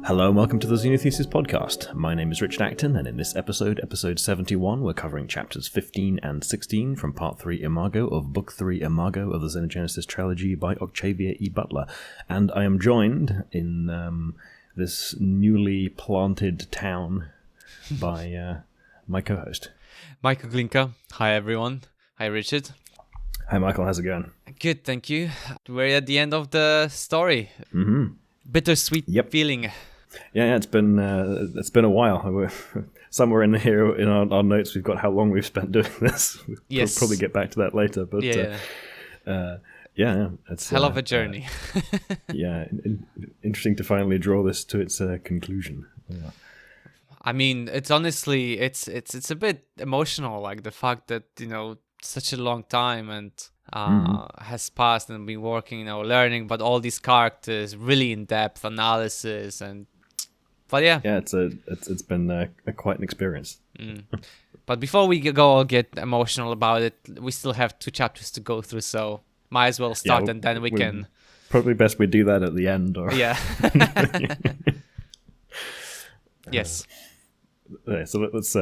Hello and welcome to the Xenogenesis podcast. My name is Richard Acton, and in this episode 71, we're covering chapters 15 and 16 from part 3 Imago of book 3 Imago of the Xenogenesis trilogy by Octavia E. Butler. And I am joined in this newly planted town by my co-host, Michael Glinka. Hi everyone. Hi Richard. Hi Michael, how's it going? Good, thank you. We're at the end of the story. Mm-hmm. Bittersweet feeling. Yeah, it's been a while. We're somewhere in here in our notes we've got how long we've spent doing this. We'll probably get back to that later. But it's hell of a journey. Interesting to finally draw this to its conclusion. Yeah. I mean, it's honestly it's a bit emotional, like the fact that such a long time and has passed and been working, learning about all these characters, really in depth analysis it's been quite an experience. But before we get emotional about it, we still have 2 chapters to go through, so might as well start and then we can probably best we do that at the end. Yes. So let's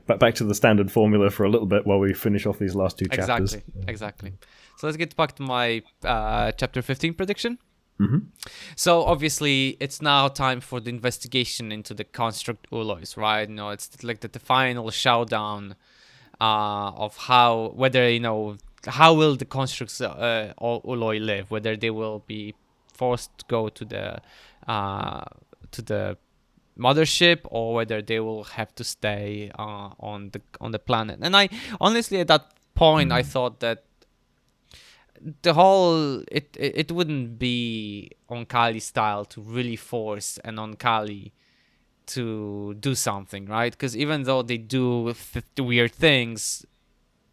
back to the standard formula for a little bit while we finish off these last 2 chapters. Exactly. So let's get back to my chapter 15 prediction. Mm-hmm. So obviously it's now time for the investigation into the construct Ulois, right? It's like the final showdown of how will the constructs Uloi live, whether they will be forced to go to the mothership or whether they will have to stay on the planet. And I honestly at that point I thought that the whole it wouldn't be Oankali style to really force an Oankali to do something, right? Because even though they do weird things,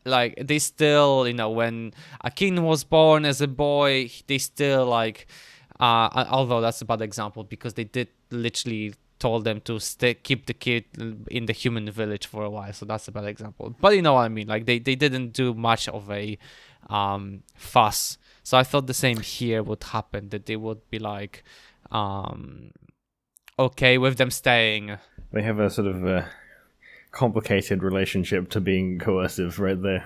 like they still, when a king was born as a boy, they still although that's a bad example because they did literally told them to keep the kid in the human village for a while, so that's a bad example. But you know what I mean, like they didn't do much of a fuss. So I thought the same here would happen, that they would be like okay with them staying. They have a sort of complicated relationship to being coercive, right? They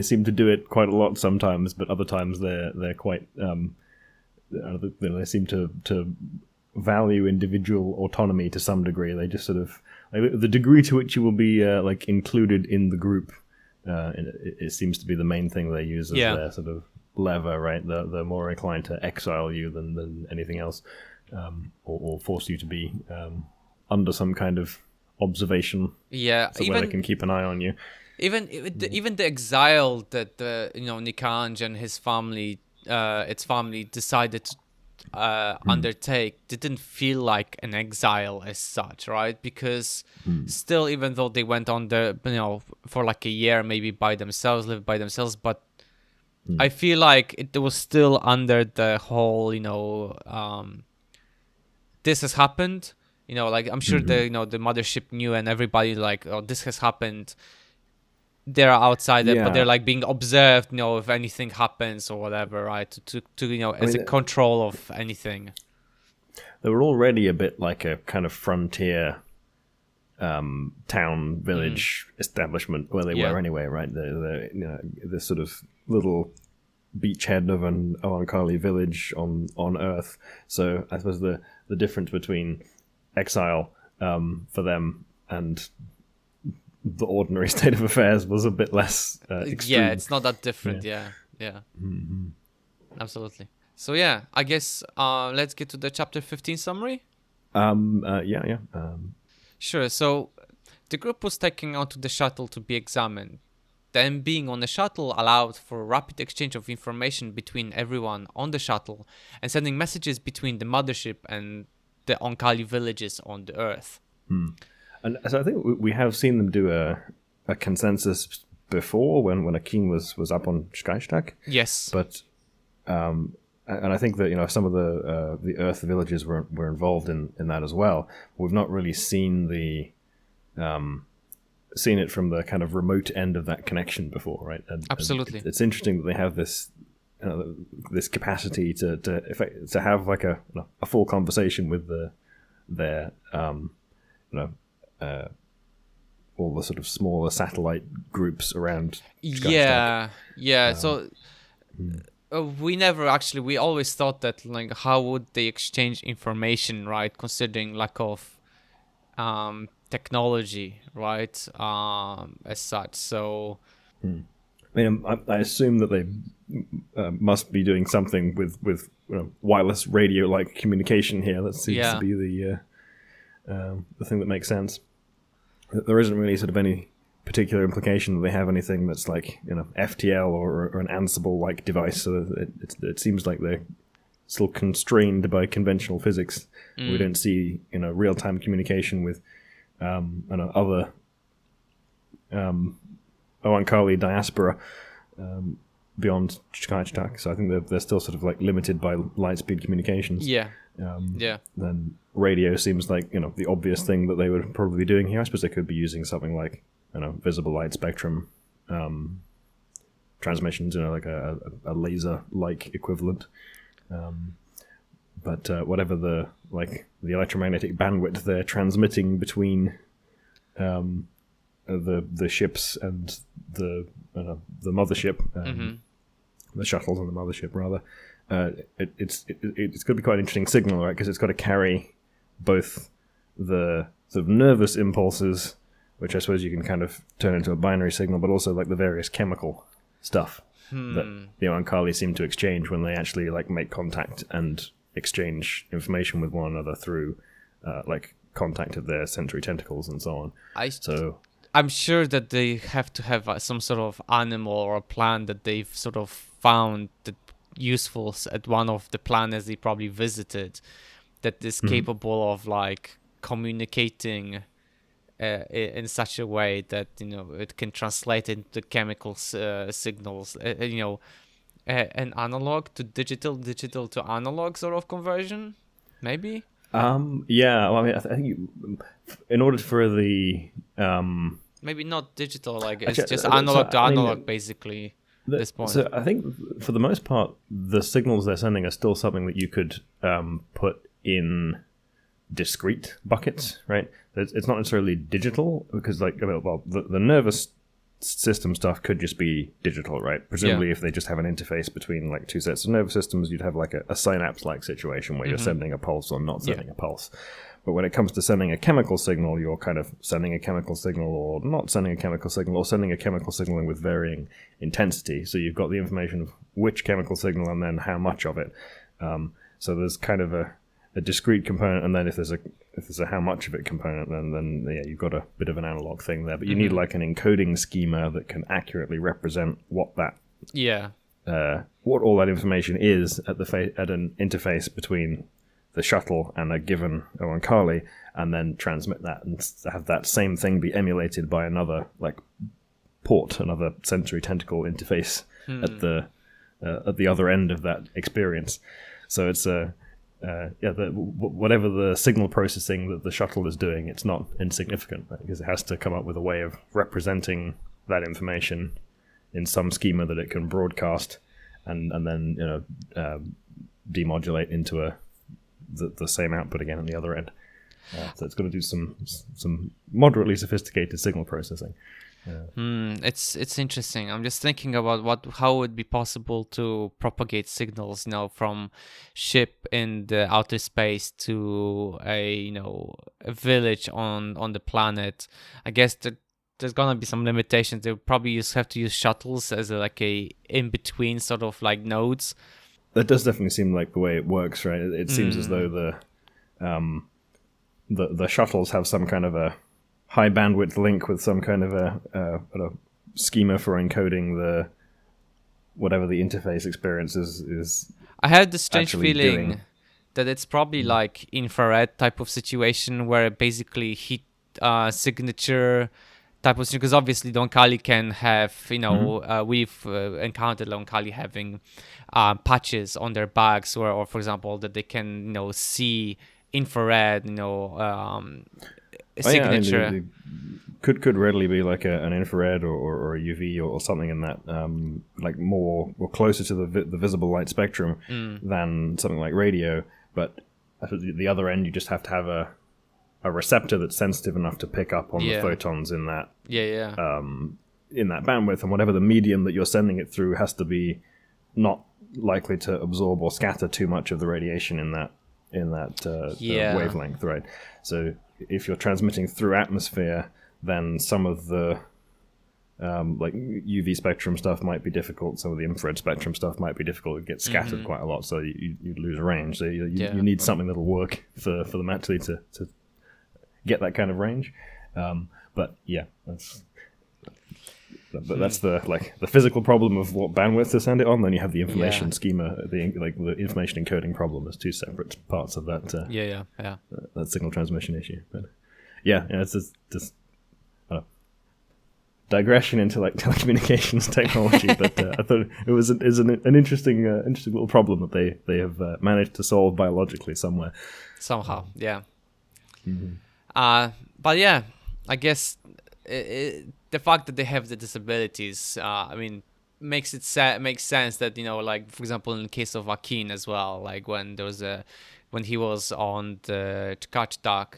seem to do it quite a lot sometimes, but other times they're quite they seem to value individual autonomy to some degree. They just sort of the degree to which you will be included in the group. It seems to be the main thing they use as their sort of lever, right? They're more inclined to exile you than anything else, or force you to be under some kind of observation. Yeah, so where they can keep an eye on you. Even the exile that Nikanj and his family, its family decided to undertake didn't feel like an exile as such, right? Because still, even though they went on for like a year maybe by themselves, lived by themselves, but I feel like it was still under the whole this has happened, like I'm sure the mothership knew, and everybody like, oh, this has happened. They're outside it, but they're like being observed, if anything happens or whatever, right? To as a control of anything. They were already a bit like a kind of frontier town, village establishment where they were anyway, right? They're this sort of little beachhead of an Oankali village on Earth. So I suppose the difference between exile for them and the ordinary state of affairs was a bit less extreme. Yeah, it's not that different. Yeah. Mm-hmm. Absolutely. So I guess let's get to the chapter 15 summary. Sure. So the group was taken onto the shuttle to be examined. Them being on the shuttle allowed for rapid exchange of information between everyone on the shuttle and sending messages between the mothership and the Oankali villages on the Earth. And so I think we have seen them do a consensus before when a king was up on Skystack. Yes. But and I think that some of the Earth villages were involved in that as well. We've not really seen it from the kind of remote end of that connection before, right? Absolutely. It's interesting that they have this this capacity to have like a full conversation with their all the sort of smaller satellite groups around. So we always thought that, like, how would they exchange information, right, considering lack of technology, right, as such. So I mean, I assume that they must be doing something with wireless radio-like communication here. That seems to be the thing that makes sense. There isn't really sort of any particular implication that they have anything that's like FTL or an Ansible-like device. So it seems like they're still constrained by conventional physics. We don't see real-time communication with other Oankali diaspora beyond Chicxulub. So I think they're still sort of like limited by light-speed communications. Then radio seems like the obvious thing that they would probably be doing here. I suppose they could be using something like visible light spectrum transmissions, like a laser-like equivalent. But whatever the electromagnetic bandwidth they're transmitting between the ships and the mothership, the shuttles and the mothership rather, it's going to be quite an interesting signal, right? Because it's got to carry both the sort of nervous impulses, which I suppose you can kind of turn into a binary signal, but also like the various chemical stuff that the Oankali seem to exchange when they actually like make contact and exchange information with one another through like contact of their sensory tentacles and so on. I'm sure that they have to have some sort of animal or a plant that they've sort of found that useful at one of the planets they probably visited, that is capable of like communicating in such a way that it can translate into chemical signals. An analog to digital to analog sort of conversion, maybe. Well, I mean, I think in order for the maybe not digital, like it's just analog to analog, basically. At this point. So I think for the most part, the signals they're sending are still something that you could put in discrete buckets, right? It's not necessarily digital because, like, the nervous system stuff could just be digital, right? Presumably, if they just have an interface between like two sets of nervous systems, you'd have like a synapse-like situation where you're sending a pulse or not sending a pulse. But when it comes to sending a chemical signal, you're kind of sending a chemical signal or not sending a chemical signal or sending a chemical signal with varying intensity. So you've got the information of which chemical signal and then how much of it. So there's kind of a discrete component, and then if there's a how much of it component, then you've got a bit of an analog thing there. But you need like an encoding schema that can accurately represent what that what all that information is at an interface between the shuttle and a given Oankali, and then transmit that and have that same thing be emulated by another like port, another sensory tentacle interface at the other end of that experience. So it's whatever the signal processing that the shuttle is doing, it's not insignificant, right? Because it has to come up with a way of representing that information in some schema that it can broadcast and then demodulate into the same output again on the other end. So it's going to do some moderately sophisticated signal processing. It's interesting. I'm just thinking about how it would be possible to propagate signals, from ship in the outer space to a village on the planet. I guess there's gonna be some limitations. They'll probably have to use shuttles as a in between sort of like nodes. That does definitely seem like the way it works, right? It seems as though the shuttles have some kind of a high bandwidth link with some kind of a schema for encoding whatever the interface experience is. I had the strange feeling that it's probably like infrared type of situation where basically heat signature type of thing, because obviously the Oankali can have, we've encountered Oankali having patches on their backs, or for example that they can see infrared, signature. Could readily be like an infrared or a UV or something in that, like more or closer to the visible light spectrum than something like radio. But at the other end, you just have to have a receptor that's sensitive enough to pick up on the photons in that in that bandwidth, and whatever the medium that you're sending it through has to be not likely to absorb or scatter too much of the radiation in that wavelength, right? So if you're transmitting through atmosphere, then some of the like UV spectrum stuff might be difficult. Some of the infrared spectrum stuff might be difficult. It gets scattered quite a lot, so you lose range. So you need something that'll work for the Matsui to get that kind of range. But yeah, that's the physical problem of what bandwidth to send it on. Then you have the information schema, the information encoding problem. There's two separate parts of that. That signal transmission issue. But it's just digression into like telecommunications technology. But I thought it was an interesting little problem that they have managed to solve biologically somehow. Yeah. But yeah, I guess the fact that they have the disabilities, makes sense that, like, for example, in the case of Akin as well, like when he was on the Chukach,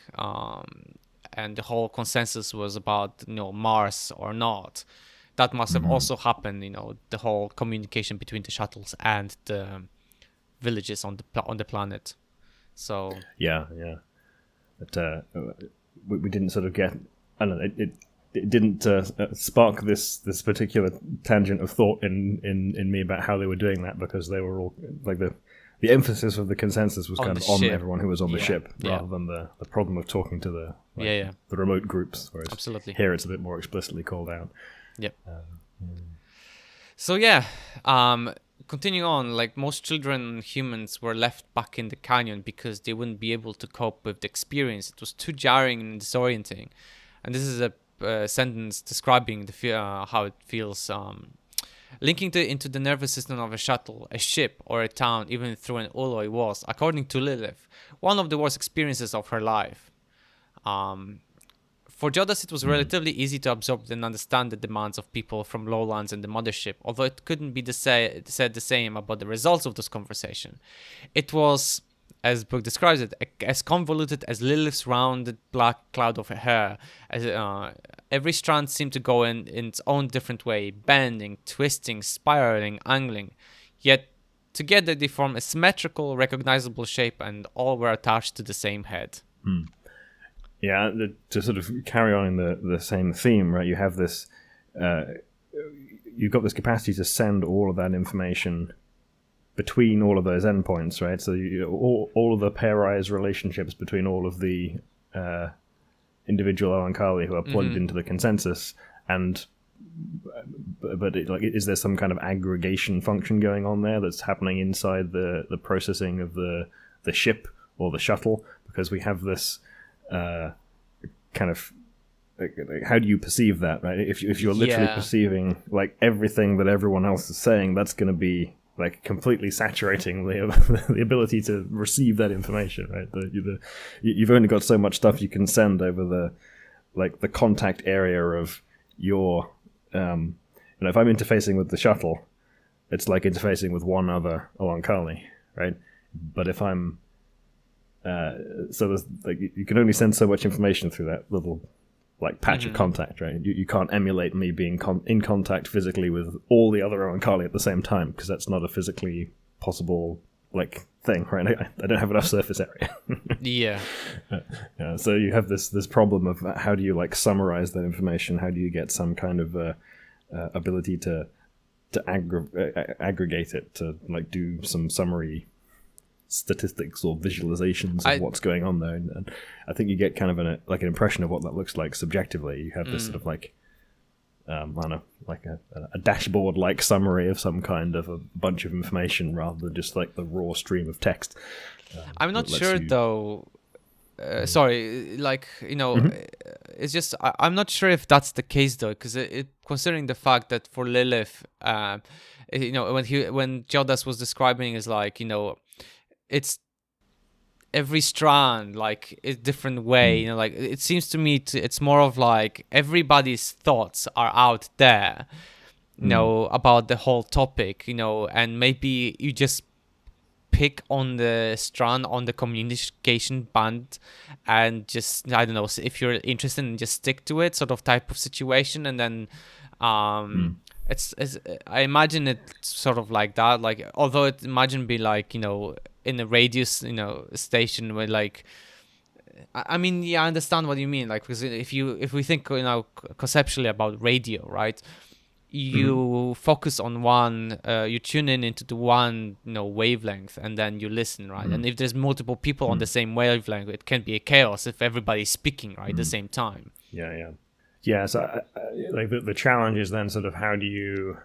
and the whole consensus was about, Mars or not. That must have also happened, the whole communication between the shuttles and the villages on the planet. So but we didn't sort of get, I don't know, it didn't spark this particular tangent of thought in me about how they were doing that, because they were all like the emphasis of the consensus was kind of on everyone who was on the ship, rather than the problem of talking to the remote groups. Whereas absolutely, here it's a bit more explicitly called out. Yep. So continuing on, like most children and humans were left back in the canyon because they wouldn't be able to cope with the experience. It was too jarring and disorienting. And this is a sentence describing how it feels. Linking into the nervous system of a shuttle, a ship, or a town, even through an alloy, was, according to Lilith, one of the worst experiences of her life. For Jodas, it was relatively easy to absorb and understand the demands of people from lowlands and the mothership, although it couldn't be said the same about the results of this conversation. It was, as Brooke describes it, as convoluted as Lilith's rounded black cloud of her hair. Every strand seemed to go in its own different way, bending, twisting, spiraling, angling. Yet together they form a symmetrical, recognizable shape, and all were attached to the same head. Yeah, to sort of carry on in the same theme, right? You have this, you've got this capacity to send all of that information between all of those endpoints, right? So all of the pairwise relationships between all of the individual Oankali who are plugged into the consensus, but is there some kind of aggregation function going on there that's happening inside the processing of the ship or the shuttle? Because we have this kind of, how do you perceive that, right? If you're literally perceiving like everything that everyone else is saying, that's going to be like completely saturating the ability to receive that information, right? You've only got so much stuff you can send over the contact area of your if I'm interfacing with the shuttle, it's like interfacing with one other Oankali, right? But if I'm so there's like, you can only send so much information through that little like patch of contact, right? You can't emulate me being in contact physically with all the other Oankali at the same time, because that's not a physically possible like thing, right? I don't have enough surface area. So you have this problem of how do you like summarize that information? How do you get some kind of ability to aggregate it, to like do some summary statistics or visualizations of what's going on there, and I think you get kind of an impression of what that looks like subjectively. You have this sort of like I don't know, like a dashboard like summary of some kind of a bunch of information, rather than just like the raw stream of text. I'm not sure though. Sorry, like it's just I'm not sure if that's the case though, because considering the fact that for Lilith, when Jodas was describing is like it's every strand like a different way. You know, like it seems to me it's more of like everybody's thoughts are out there, you know, about the whole topic, you know, and maybe you just pick on the strand on the communication band and just, I don't know, if you're interested and just stick to it, sort of type of situation. And then it's I imagine it sort of like that, like, although it imagine be like, you know, in a radius, you know, station where like, I mean, yeah, I understand what you mean, like, because if we think, you know, conceptually about radio, right, you focus on one, you tune in into the one, you know, wavelength, and then you listen, right? And if there's multiple people on the same wavelength, it can be a chaos if everybody's speaking right at the same time. Yeah. So like the challenge is then sort of how do you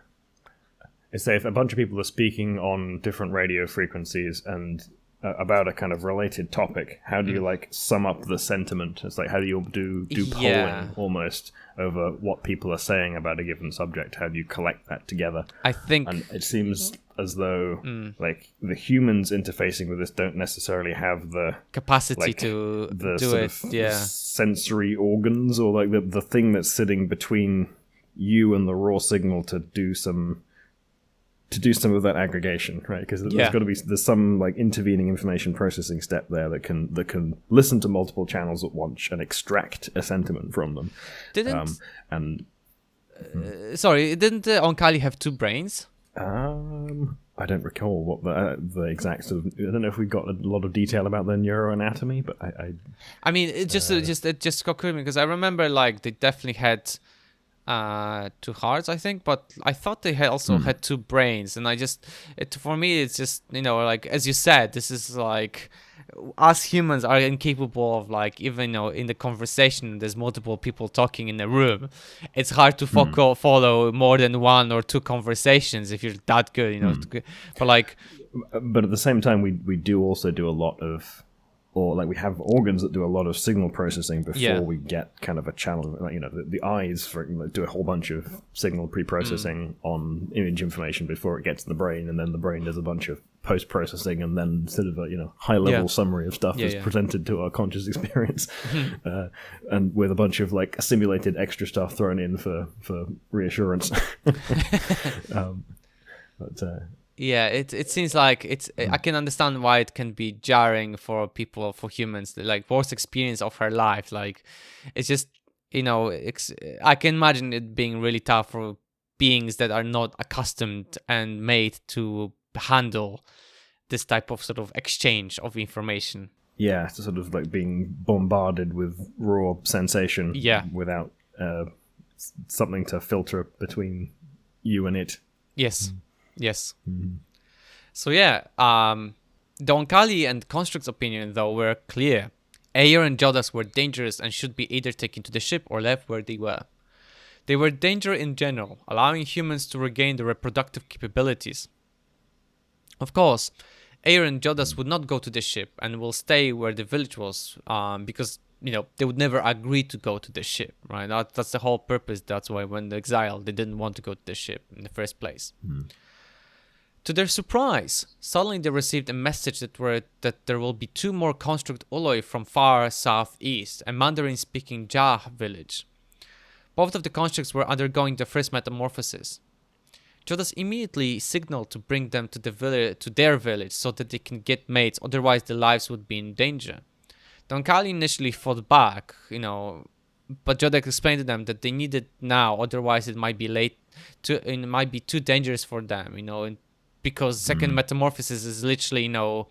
say if a bunch of people are speaking on different radio frequencies and about a kind of related topic, how do you like sum up the sentiment? It's like, how do you do polling almost over what people are saying about a given subject? How do you collect that together? I think, and it seems as though like the humans interfacing with this don't necessarily have the capacity to do it. Sensory organs, or like the thing that's sitting between you and the raw signal to do some of that aggregation, right? Because there's some like intervening information processing step there that can listen to multiple channels at once and extract a sentiment from them. Sorry, didn't Oankali have two brains? I don't recall what the exact sort of. I don't know if we got a lot of detail about their neuroanatomy, but I mean, it just occurred to me because I remember like they definitely had two hearts, I think, but I thought they had also had two brains, and for me it's just, you know, like as you said, this is like us humans are incapable of like, even, you know, in the conversation there's multiple people talking in a room, it's hard to follow more than one or two conversations if you're that good, you know. But at the same time we do also do a lot of, or like we have organs that do a lot of signal processing before we get kind of a channel. Like, you know, the eyes do a whole bunch of signal pre-processing on image information before it gets to the brain, and then the brain does a bunch of post-processing, and then sort of a, you know, high-level summary of stuff is presented to our conscious experience, and with a bunch of like simulated extra stuff thrown in for reassurance. Yeah, it seems like it's. I can understand why it can be jarring for people, for humans. Like worst experience of her life. Like, it's just, you know, I can imagine it being really tough for beings that are not accustomed and made to handle this type of sort of exchange of information. Yeah, it's sort of like being bombarded with raw sensation. Without something to filter between you and it. Yes. Yes. So the Oankali and Construct's opinion, though, were clear. Ayer and Jodas were dangerous and should be either taken to the ship or left where they were. They were danger in general, allowing humans to regain their reproductive capabilities. Of course, Ayer and Jodas would not go to the ship and will stay where the village was, because, you know, they would never agree to go to the ship, right? That's the whole purpose. That's why when they exiled, they didn't want to go to the ship in the first place. To their surprise, suddenly they received a message that there will be two more construct Uloi from far southeast, a Mandarin-speaking Jah village. Both of the constructs were undergoing the first metamorphosis. Jodas immediately signaled to bring them to their village so that they can get mates, otherwise their lives would be in danger. The Oankali initially fought back, you know, but Jodas explained to them that they need it now, otherwise it might be it might be too dangerous for them, you know, because second metamorphosis is literally, you know,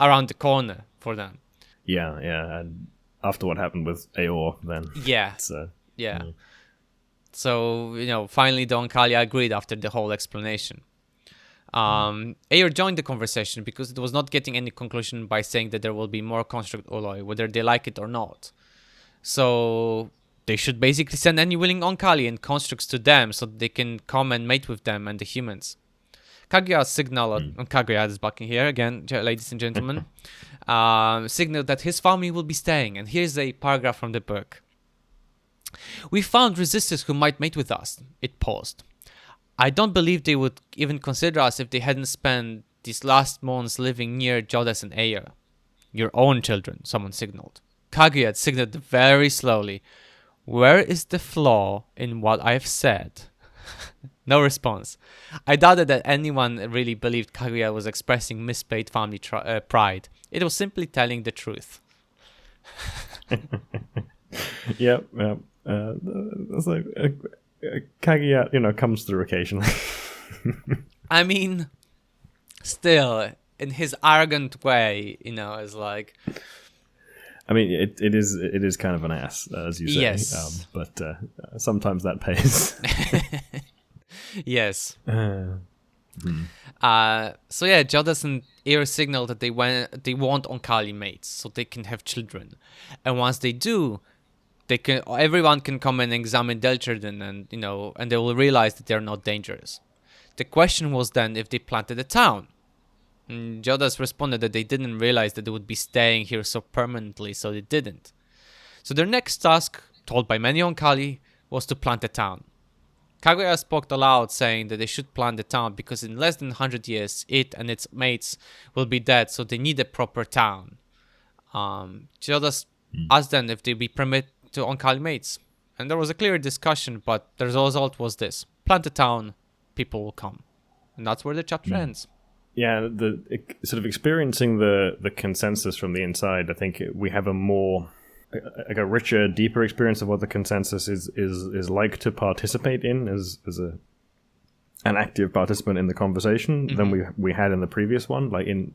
around the corner for them. Yeah, and after what happened with Aor, then so, you know, finally the Oankali agreed after the whole explanation. Ayer joined the conversation because it was not getting any conclusion by saying that there will be more construct Uloi, whether they like it or not. So they should basically send any willing Oankali and constructs to them so that they can come and mate with them and the humans. Kaguya signaled, Kaguya is back in here again, ladies and gentlemen, signaled that his family will be staying, and here's a paragraph from the book. We found resistors who might mate with us. It paused. I don't believe they would even consider us if they hadn't spent these last months living near Jodas and Ayer. Your own children, someone signaled. Kaguya signaled very slowly. Where is the flaw in what I've said? No response. I doubted that anyone really believed Kaguya was expressing misplaced family pride. It was simply telling the truth. Yep. It's like Kaguya, comes through occasionally. I mean, still, in his arrogant way, is like. I mean, it is kind of an ass, as you say. Yes. But sometimes that pays. Yes. So yeah, Jodas and Eir signal that they want Oankali mates so they can have children, and once they do, everyone can come and examine their children, and and they will realize that they're not dangerous. The question was then if they planted a town. And Jodas responded that they didn't realize that they would be staying here so permanently, so they didn't. So their next task, told by many Oankali, was to plant a town. Kaguya spoke aloud, saying that they should plant the town because in less than 100 years, it and its mates will be dead, so they need a proper town. Jodas asked them if they'd be permitted to Oankali mates. And there was a clear discussion, but the result was this. Plant a town, people will come. And that's where the chapter ends. Yeah, sort of experiencing the consensus from the inside, I think we have a more... like a richer, deeper experience of what the consensus is like to participate in as an active participant in the conversation than we had in the previous one. Like in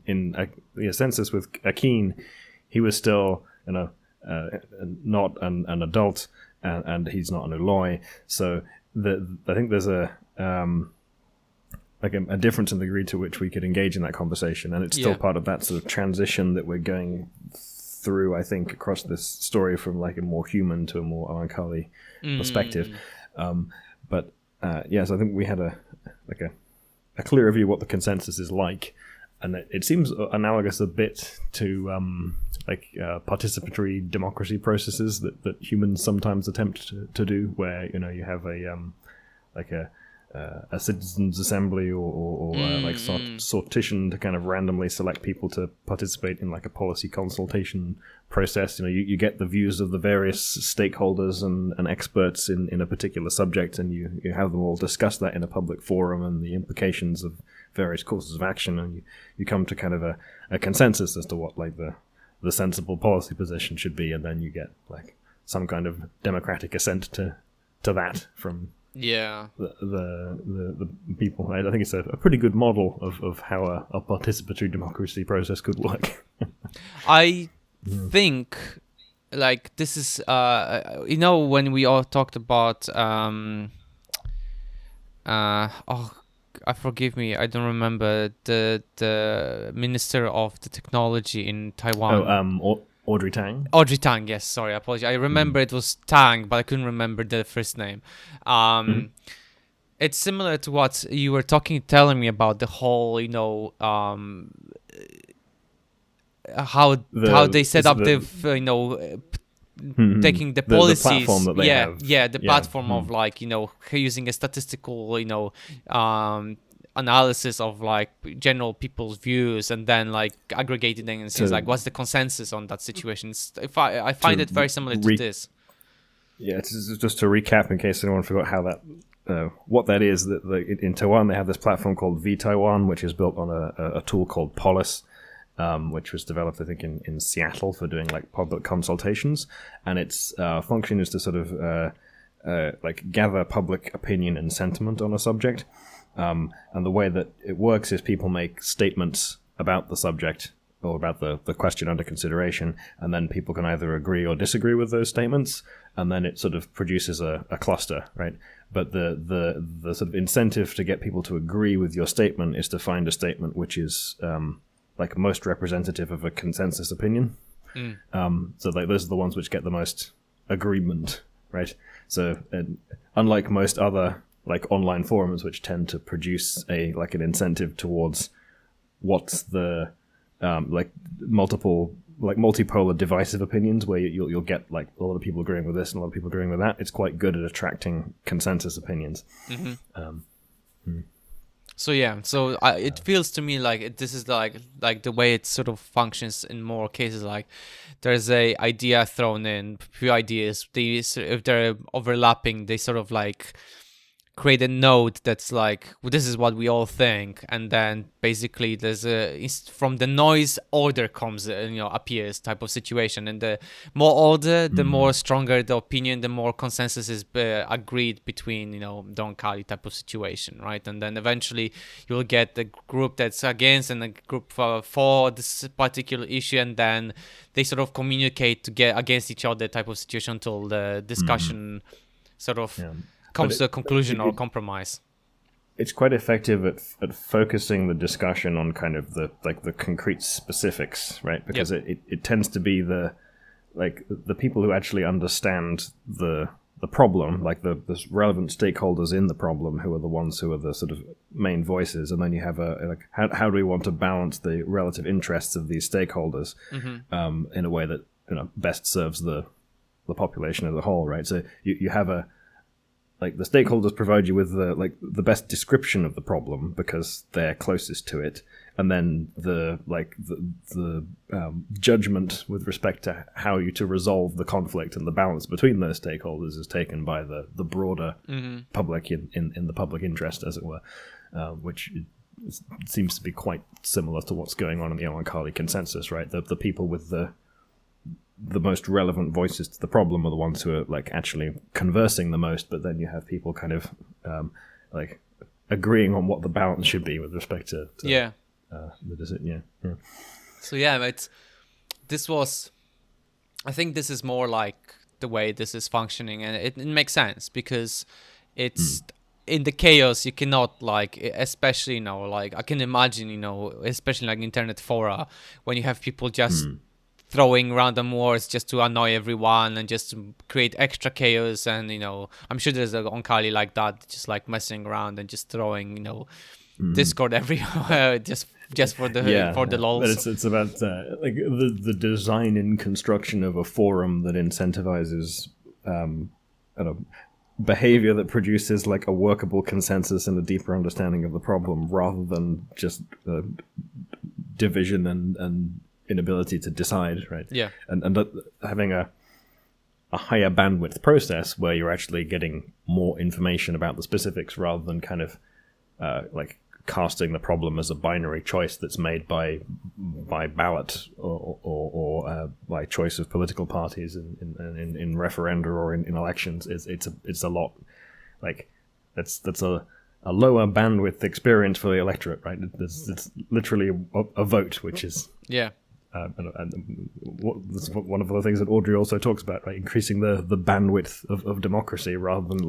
the census with Akeen, he was still not an adult and he's not an Uloi. So I think there's a difference in the degree to which we could engage in that conversation, and it's still part of that sort of transition that we're going through, I think, across this story from like a more human to a more Oankali perspective. But yes, I think we had a clear view of what the consensus is like, and it seems analogous a bit to participatory democracy processes that humans sometimes attempt to do, where you have a citizens' assembly or sortition to kind of randomly select people to participate in like a policy consultation process. You get the views of the various stakeholders and experts in a particular subject, and you have them all discuss that in a public forum and the implications of various courses of action, and you come to kind of a consensus as to what like the sensible policy position should be, and then you get like some kind of democratic assent to that from the people. I think it's a pretty good model of how a participatory democracy process could work. I think like this is when we all talked about forgive me, I don't remember the minister of the technology in Taiwan. Audrey Tang? Audrey Tang, yes, sorry, I apologize. I remember it was Tang, but I couldn't remember the first name. It's similar to what you were telling me about the whole, how they set up taking the policies. The platform that they have. Yeah, the platform of like, using a statistical, analysis of like general people's views and then like aggregating them and things like what's the consensus on that situation. I find it very similar to this. Yeah, it's just to recap in case anyone forgot how that what that is. That in Taiwan they have this platform called vTaiwan, which is built on a tool called Polis, which was developed I think in Seattle for doing like public consultations, and its function is to sort of like gather public opinion and sentiment on a subject. And the way that it works is people make statements about the subject or about the question under consideration, and then people can either agree or disagree with those statements, and then it sort of produces a cluster, right? But the sort of incentive to get people to agree with your statement is to find a statement which is like most representative of a consensus opinion. So like those are the ones which get the most agreement, right? So unlike most other like online forums, which tend to produce an incentive towards what's the like multipolar divisive opinions, where you'll get like a lot of people agreeing with this and a lot of people agreeing with that. It's quite good at attracting consensus opinions. So yeah, it feels to me like this is like the way it sort of functions in more cases. Like there's a idea thrown in, few ideas. If they're overlapping, they sort of like create a node that's like, well, this is what we all think, and then basically there's from the noise order comes appears type of situation, and the more order, the more stronger the opinion, the more consensus is agreed between the Oankali type of situation, right? And then eventually you'll get the group that's against and a group for this particular issue, and then they sort of communicate to get against each other type of situation until the discussion sort of comes to a conclusion or compromise. It's quite effective at focusing the discussion on kind of the concrete specifics, right? Because it tends to be the people who actually understand the problem, like the relevant stakeholders in the problem, who are the ones who are the sort of main voices, and then you have how do we want to balance the relative interests of these stakeholders in a way that best serves the population as a whole, right? So you have the stakeholders provide you with the best description of the problem because they're closest to it, and then the judgment with respect to how you to resolve the conflict and the balance between those stakeholders is taken by the broader public in the public interest, as it were, which seems to be quite similar to what's going on in the Oankali consensus, right? The people with the most relevant voices to the problem are the ones who are actually conversing the most, but then you have people kind of agreeing on what the balance should be with respect to the decision. So I think this is more like the way this is functioning, and it makes sense because it's in the chaos. You cannot especially I can imagine especially internet fora when you have people just throwing random words just to annoy everyone and just to create extra chaos, and I'm sure there's an Oankali like that, just messing around and just throwing Discord everywhere just for the lols. But it's about the design and construction of a forum that incentivizes behavior that produces a workable consensus and a deeper understanding of the problem, rather than just division and inability to decide, right? Yeah. And having a higher bandwidth process where you're actually getting more information about the specifics rather than kind of casting the problem as a binary choice that's made by ballot or by choice of political parties in referenda or in elections. It's a lot that's a lower bandwidth experience for the electorate, right? It's literally a vote, which is and one of the things that Audrey also talks about, right? Increasing the bandwidth of democracy rather than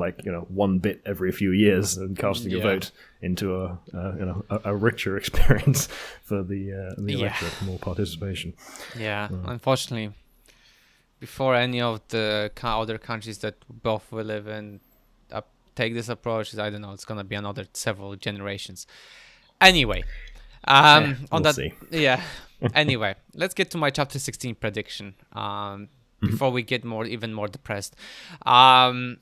one bit every few years and casting a vote into a richer experience for the electorate, more participation. Yeah, unfortunately, before any of the other countries that both we live in take this approach, I don't know, it's gonna be another several generations. Anyway, we'll see. Yeah. Anyway, let's get to my chapter 16 prediction before we get even more depressed. Planting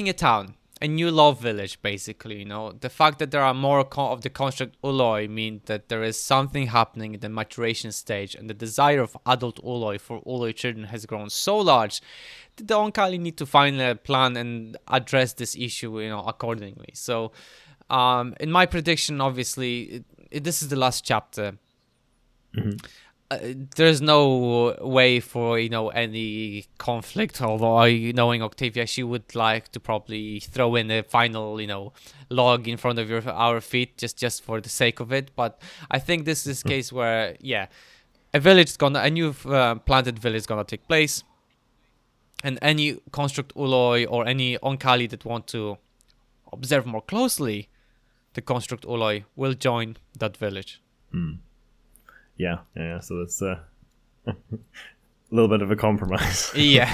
a town, a new love village, basically. The fact that there are more of the construct Uloi mean that there is something happening in the maturation stage, and the desire of adult Uloi for Uloi children has grown so large that the Oankali need to find a plan and address this issue accordingly. So in my prediction, obviously, this is the last chapter. There's no way for any conflict, although knowing Octavia, she would like to probably throw in a final log in front of our feet just for the sake of it. But I think this is a case where a new planted village is gonna take place, and any construct Uloi or any Oankali that want to observe more closely the construct Uloi will join that village. Yeah, so it's a little bit of a compromise. Yeah.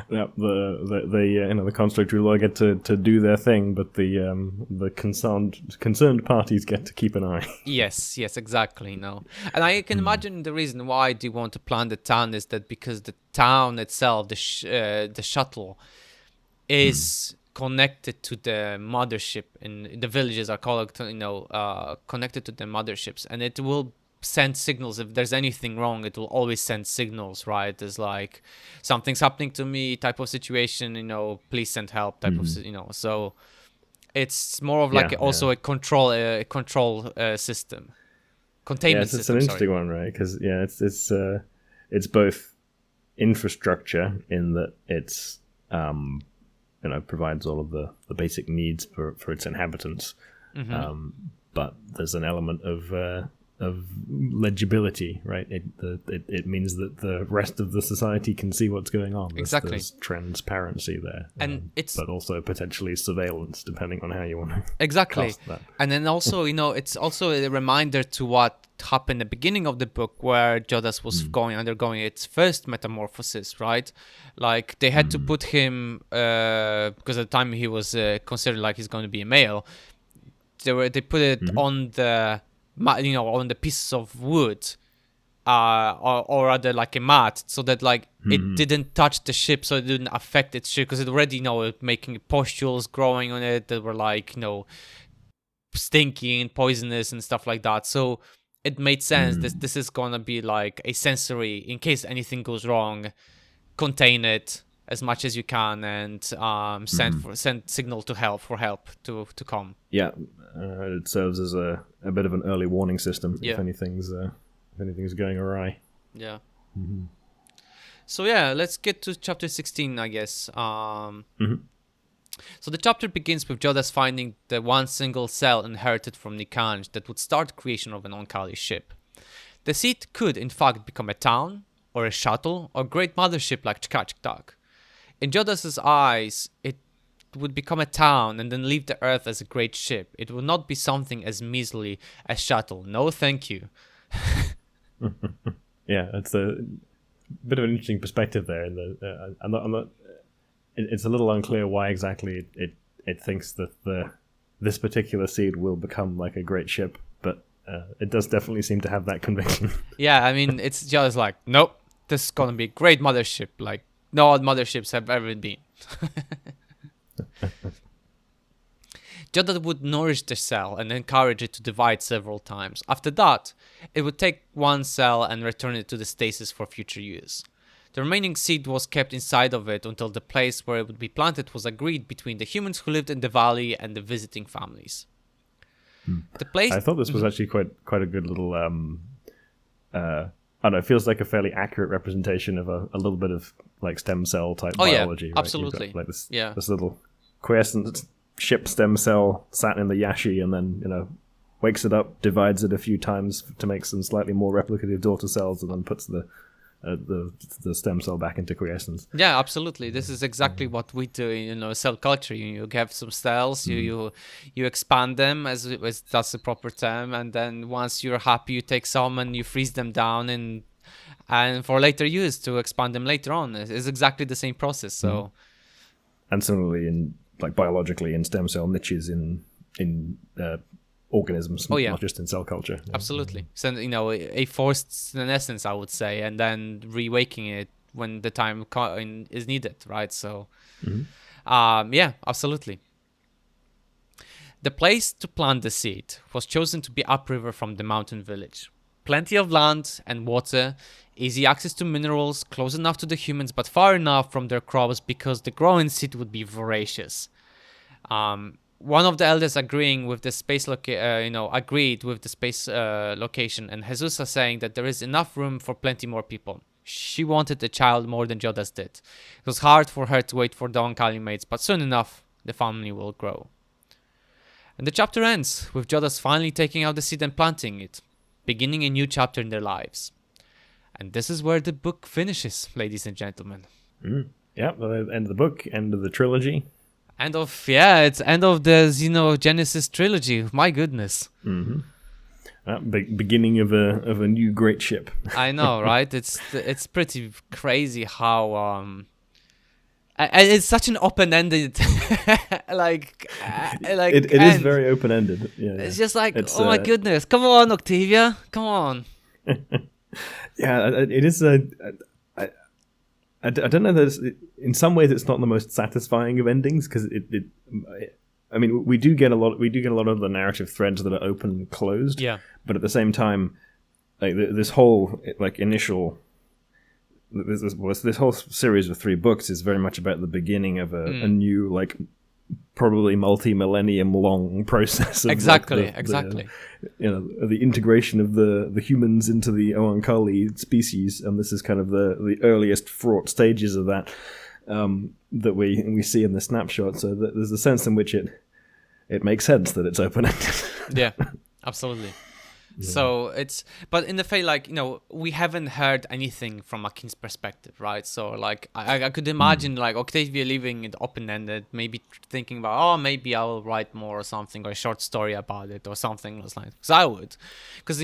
The construct Uloi get to do their thing, but the concerned parties get to keep an eye. Yes, exactly. And I can imagine the reason why they want to plant the town is that because the town itself, the shuttle, is connected to the mothership, and the villages are called, connected to the motherships, and it will send signals. If there's anything wrong, it will always send signals, right? There's like, something's happening to me type of situation, please send help type of, so it's more of like also a control system, containment system. It's an interesting one, right? Because it's both infrastructure in that it's provides all of the basic needs for its inhabitants, but there's an element of legibility, right? It means that the rest of the society can see what's going on. There's transparency there, and but also potentially surveillance, depending on how you want to cast that. And then also, it's also a reminder to what happened at the beginning of the book, where Jodas was undergoing its first metamorphosis, right? Like they had to put him because at the time he was considered like he's going to be a male. They put it on the on the pieces of wood, or rather like a mat, so that like it didn't touch the ship, so it didn't affect its ship, because it already making pustules growing on it that were like stinky and poisonous and stuff like that. So it made sense. This is gonna be like a sensory, in case anything goes wrong, contain it as much as you can, and send signal to help to come. Yeah, it serves as a bit of an early warning system if anything's going awry. Yeah. So let's get to chapter 16, I guess. So the chapter begins with Jodas finding the one single cell inherited from Nikanj that would start creation of an Oankali ship. The seed could, in fact, become a town, or a shuttle, or great mothership like Chkachktak. In Jodas's eyes, it would become a town and then leave the Earth as a great ship. It would not be something as measly as shuttle. No, thank you. Yeah, it's a bit of an interesting perspective there. I'm not. It's a little unclear why exactly it thinks that this particular seed will become like a great ship, but it does definitely seem to have that conviction. Yeah, I mean, it's just like, nope, this is gonna be a great mothership, like no other motherships have ever been. Jodas would nourish the cell and encourage it to divide several times. After that, it would take one cell and return it to the stasis for future use. The remaining seed was kept inside of it until the place where it would be planted was agreed between the humans who lived in the valley and the visiting families. The place. I thought this was actually quite a good little. I don't know. It feels like a fairly accurate representation of a little bit of like stem cell type biology. Yeah, right? absolutely. Like this little quiescent ship stem cell sat in the yashi, and then wakes it up, divides it a few times to make some slightly more replicative daughter cells, and then puts the stem cell back into quiescence. Yeah, absolutely. This is exactly what we do in cell culture. You have some cells, you expand them as that's the proper term, and then once you're happy, you take some and you freeze them down and for later use to expand them later on. It's exactly the same process. So, and similarly, in like biologically in stem cell niches in organisms, not just in cell culture. Absolutely. So, a forced senescence, I would say, and then rewaking it when the time is needed, right? So, absolutely. The place to plant the seed was chosen to be upriver from the mountain village. Plenty of land and water, easy access to minerals, close enough to the humans, but far enough from their crops because the growing seed would be voracious. One of the elders agreed with the space location, and Jesus saying that there is enough room for plenty more people. She wanted a child more than Jodas did. It was hard for her to wait for the Oankali mates, but soon enough, the family will grow. And the chapter ends with Jodas finally taking out the seed and planting it, beginning a new chapter in their lives. And this is where the book finishes, ladies and gentlemen. Yeah, the end of the book, end of the trilogy. It's end of the Xenogenesis trilogy. My goodness. Beginning of a new great ship. I know, right? It's pretty crazy how it's such an open-ended it is very open-ended. Yeah, it's just like, oh my goodness, come on, Octavia, come on. Yeah, it is I don't know. In some ways, it's not the most satisfying of endings because I mean, we do get a lot of the narrative threads that are open and closed. Yeah. But at the same time, like this whole like initial. This whole series of 3 books is very much about the beginning of a new, like, probably multi-millennium long process of exactly. The integration of the humans into the Oankali species, and this is kind of the earliest fraught stages of that that we see in the snapshot. So there's a sense in which it makes sense that it's open-ended. Yeah, absolutely. Yeah. So but in the fact, like, we haven't heard anything from Akin's perspective, right? So like I could imagine like Octavia leaving it open-ended, maybe thinking about, maybe I will write more or something, or a short story about it or something like. Because I would, because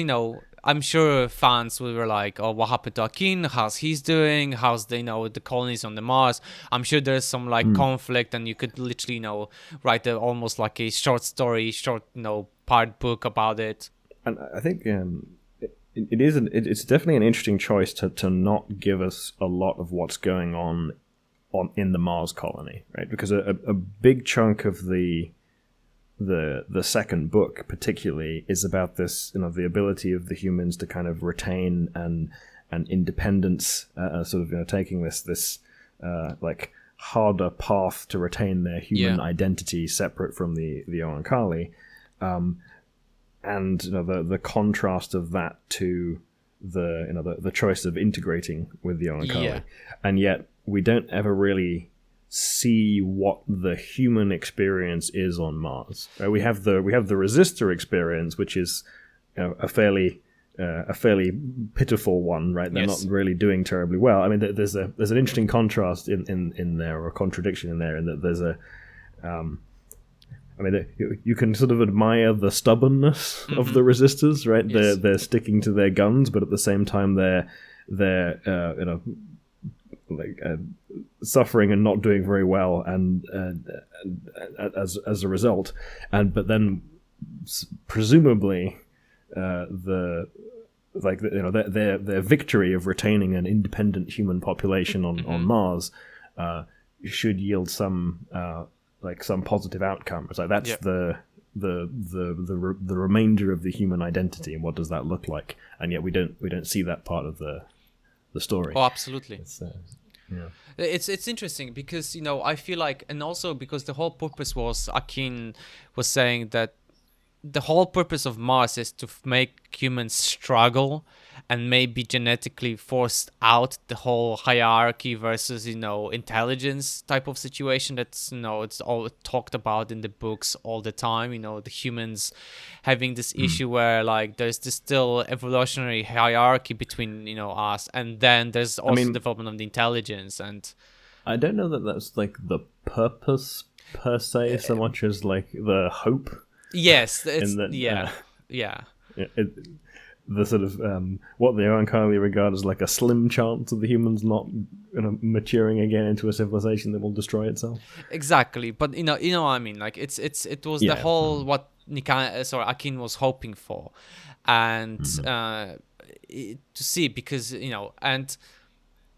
I'm sure fans were like, oh, what happened to Akin? How's he's doing? How's the colonies on the Mars? I'm sure there's some like conflict, and you could literally write almost like a short story, part book about it. And I think it's definitely an interesting choice to not give us a lot of what's going on in the Mars colony, right? Because a big chunk of the second book, particularly, is about this, the ability of the humans to kind of retain an independence, sort of taking this like harder path to retain their human identity separate from the Oankali. And the contrast of that to the choice of integrating with the Oankali, and yet we don't ever really see what the human experience is on Mars. Right? We have the resistor experience, which is a fairly pitiful one, right? They're not really doing terribly well. I mean, there's an interesting contrast in there, or a contradiction in there, in that there's a I mean, you can sort of admire the stubbornness of the resistors, right? Yes. They're sticking to their guns, but at the same time they're suffering and not doing very well, and as a result. But then presumably their victory of retaining an independent human population on Mars should yield some positive outcome. It's like that's the remainder of the human identity, and what does that look like? And yet we don't see that part of the story. Oh, absolutely. It's interesting because I feel like, and also because the whole purpose was, Akin was saying that the whole purpose of Mars is to make humans struggle and maybe genetically forced out the whole hierarchy versus intelligence type of situation that's it's all talked about in the books all the time. The humans having this issue where like there's this still evolutionary hierarchy between us, and then there's also development of the intelligence. And I don't know that that's like the purpose per se so much as like the hope. Yes, it's the sort of what the Oankali regard as like a slim chance of the humans not maturing again into a civilization that will destroy itself. Exactly, but you know what I mean. Like it was the whole what Akin was hoping for, and to see, because and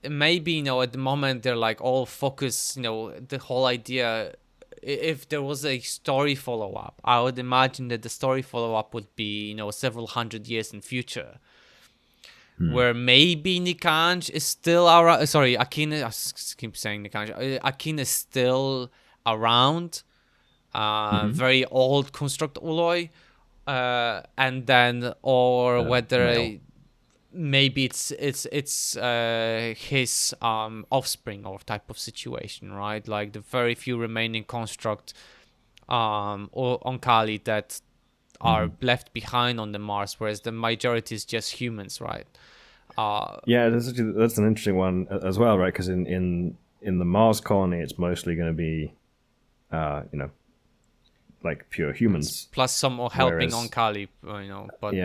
maybe at the moment they're like all focused. The whole idea. If there was a story follow-up, I would imagine that the story follow-up would be, several hundred years in future, where maybe Nikanj is still around. Sorry, Akin. I keep saying Nikanj. Akin is still around. Very old construct Uloi, and then whether maybe it's his offspring or type of situation, right? Like the very few remaining construct Oankali that are left behind on the Mars, whereas the majority is just humans, right? That's an interesting one as well, right? Because in the Mars colony, it's mostly going to be like pure humans, plus some helping Oankali, but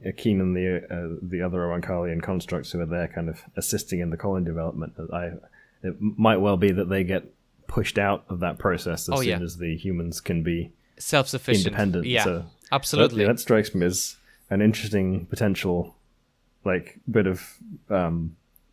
Akin and the other Oankali and constructs who are there kind of assisting in the colony development. It might well be that they get pushed out of that process as soon as the humans can be self-sufficient, independent. Absolutely. That strikes me as an interesting potential like bit of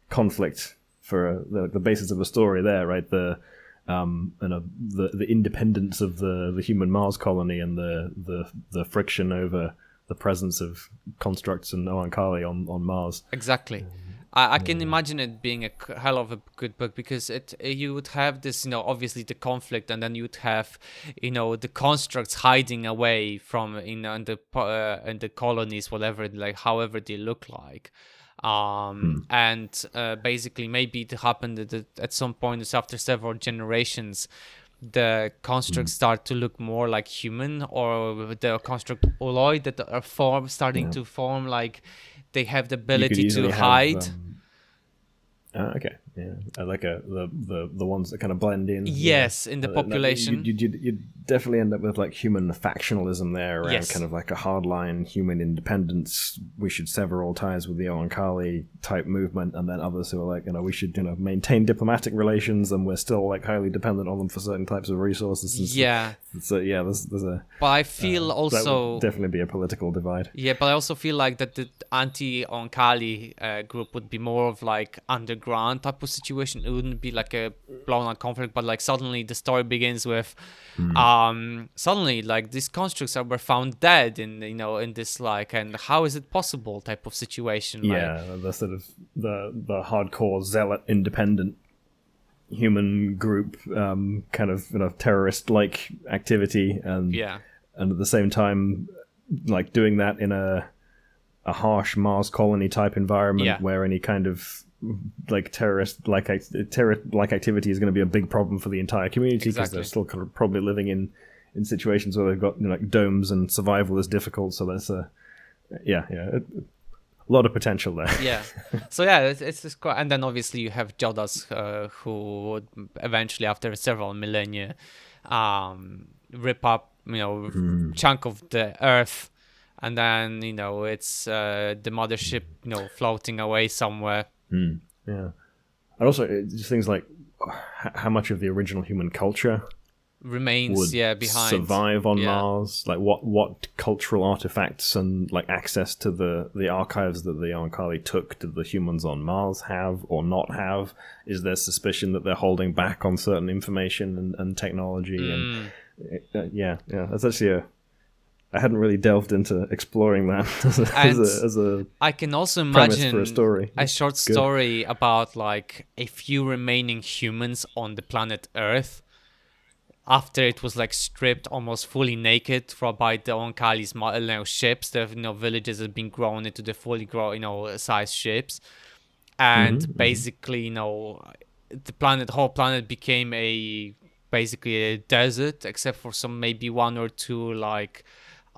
conflict for the basis of a story there, right? The the independence of the human Mars colony and the friction over the presence of constructs and Oankali on Mars. Exactly. I can imagine it being a hell of a good book, because you would have this, obviously the conflict, and then you'd have, the constructs hiding away from, in the colonies, whatever, like however they look like. And basically maybe it happened that at some point after several generations, the constructs start to look more like human, or the construct alloy that are starting to form, like they have the ability to hide. Okay, yeah, like the ones that kind of blend in. Yes, in the population. You definitely end up with like human factionalism there around kind of like a hardline human independence. We should sever all ties with the Oankali type movement, and then others who are like, we should maintain diplomatic relations, and we're still like highly dependent on them for certain types of resources. So there's a. But I feel also that would definitely be a political divide. Yeah, but I also feel like that the anti-Oankali group would be more of like underground type of situation. It wouldn't be like a blown-out conflict, but like suddenly the story begins with suddenly like these constructs were found dead in this like, and how is it possible type of situation. Yeah, like, the sort of the hardcore zealot independent human group kind of terrorist like activity, and at the same time like doing that in a harsh Mars colony type environment where any kind of like terrorist like activity is going to be a big problem for the entire community, because they're still kind of probably living in situations where they've got like domes and survival is difficult. So that's a lot of potential there. Yeah. So yeah, it's just quite, and then obviously you have Jodas who would eventually, after several millennia, rip up chunk of the Earth, and then it's the mothership floating away somewhere. Yeah. And also just things like how much of the original human culture remains behind, survive on Mars, like what cultural artifacts and like access to the archives that the Oankali took did the humans on Mars have or not have? Is there suspicion that they're holding back on certain information and technology? And that's actually I hadn't really delved into exploring that as a I can also imagine for a story. A short story about like a few remaining humans on the planet Earth after it was like stripped almost fully naked by the Oankali's ships. The villages have been grown into the fully grown sized ships, and basically the whole planet became basically a desert, except for some maybe one or two like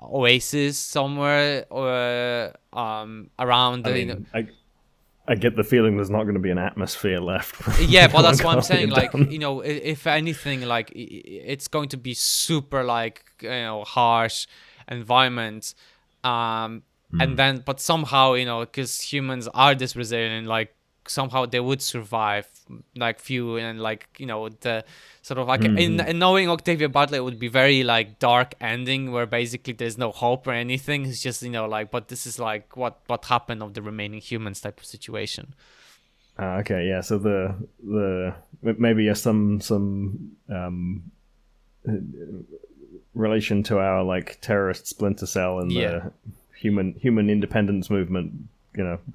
oasis somewhere around. I get the feeling there's not going to be an atmosphere left. Yeah, but that's what I'm saying. Like, if anything, like it's going to be super like harsh environment, and then but somehow because humans are this resilient, like somehow they would survive. Like few and like the sort of like in knowing Octavia Butler, it would be very like dark ending where basically there's no hope or anything. It's just like, but this is like what happened of the remaining humans type of situation. Okay, yeah. So the maybe some relation to our like terrorist splinter cell and the human independence movement.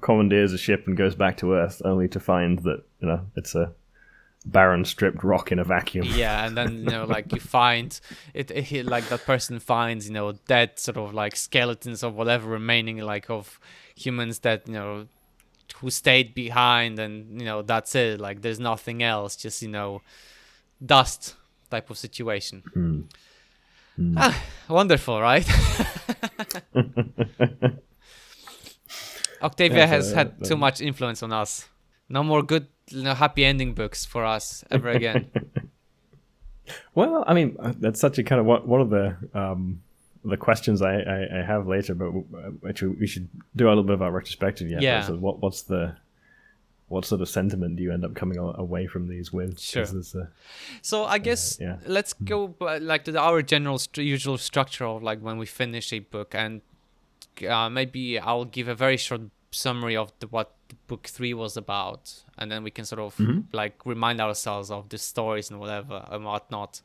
Commandeers a ship and goes back to Earth, only to find that it's a barren, stripped rock in a vacuum. Yeah, and then like you find it like that person finds dead sort of like skeletons of whatever remaining like of humans that who stayed behind, and that's it. Like there's nothing else, just dust type of situation. Wonderful, right? Octavia has had too much influence on us. No more good, happy ending books for us ever again. Well, I mean, that's such a kind of one of the questions I have later, but actually we should do a little bit of our retrospective. Yeah. So what sort of sentiment do you end up coming away from these with? Sure. So I guess let's go like to our general usual structure of like when we finish a book, and maybe I'll give a very short summary of what book 3 was about, and then we can sort of like remind ourselves of the stories and whatever and whatnot.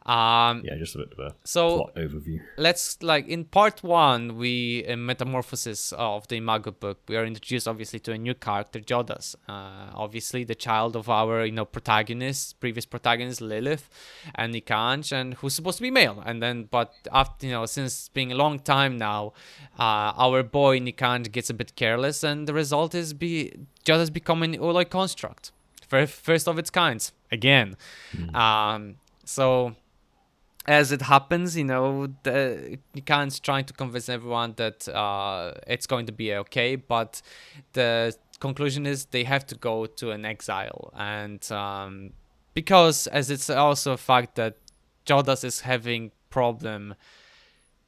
Just a bit of a plot overview. Let's like in part 1, we in Metamorphosis of the Imago book, we are introduced obviously to a new character, Jodas, obviously the child of our previous protagonist Lilith and Nikanj, and who's supposed to be male. And then but after since being a long time now, our boy Nikanj gets a bit careless, and the result is Jodas becoming an Uloi construct, first of its kind again. So as it happens, Nikan's trying to convince everyone that it's going to be okay, but the conclusion is they have to go to an exile. And because as it's also a fact that Jodas is having problem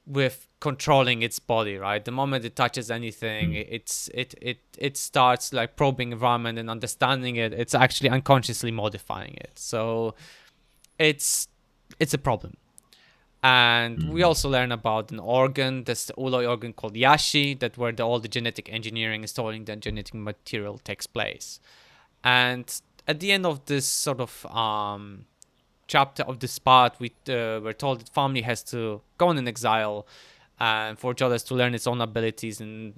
with controlling its body, right? The moment it touches anything, it starts like probing environment and understanding it. It's actually unconsciously modifying it. So it's a problem. And we also learn about an organ, this Uloi organ called Yashi, that where all the genetic engineering and storing the genetic material takes place. And at the end of this sort of chapter of this part, we're told that family has to go on an exile and for Jodas to learn its own abilities, and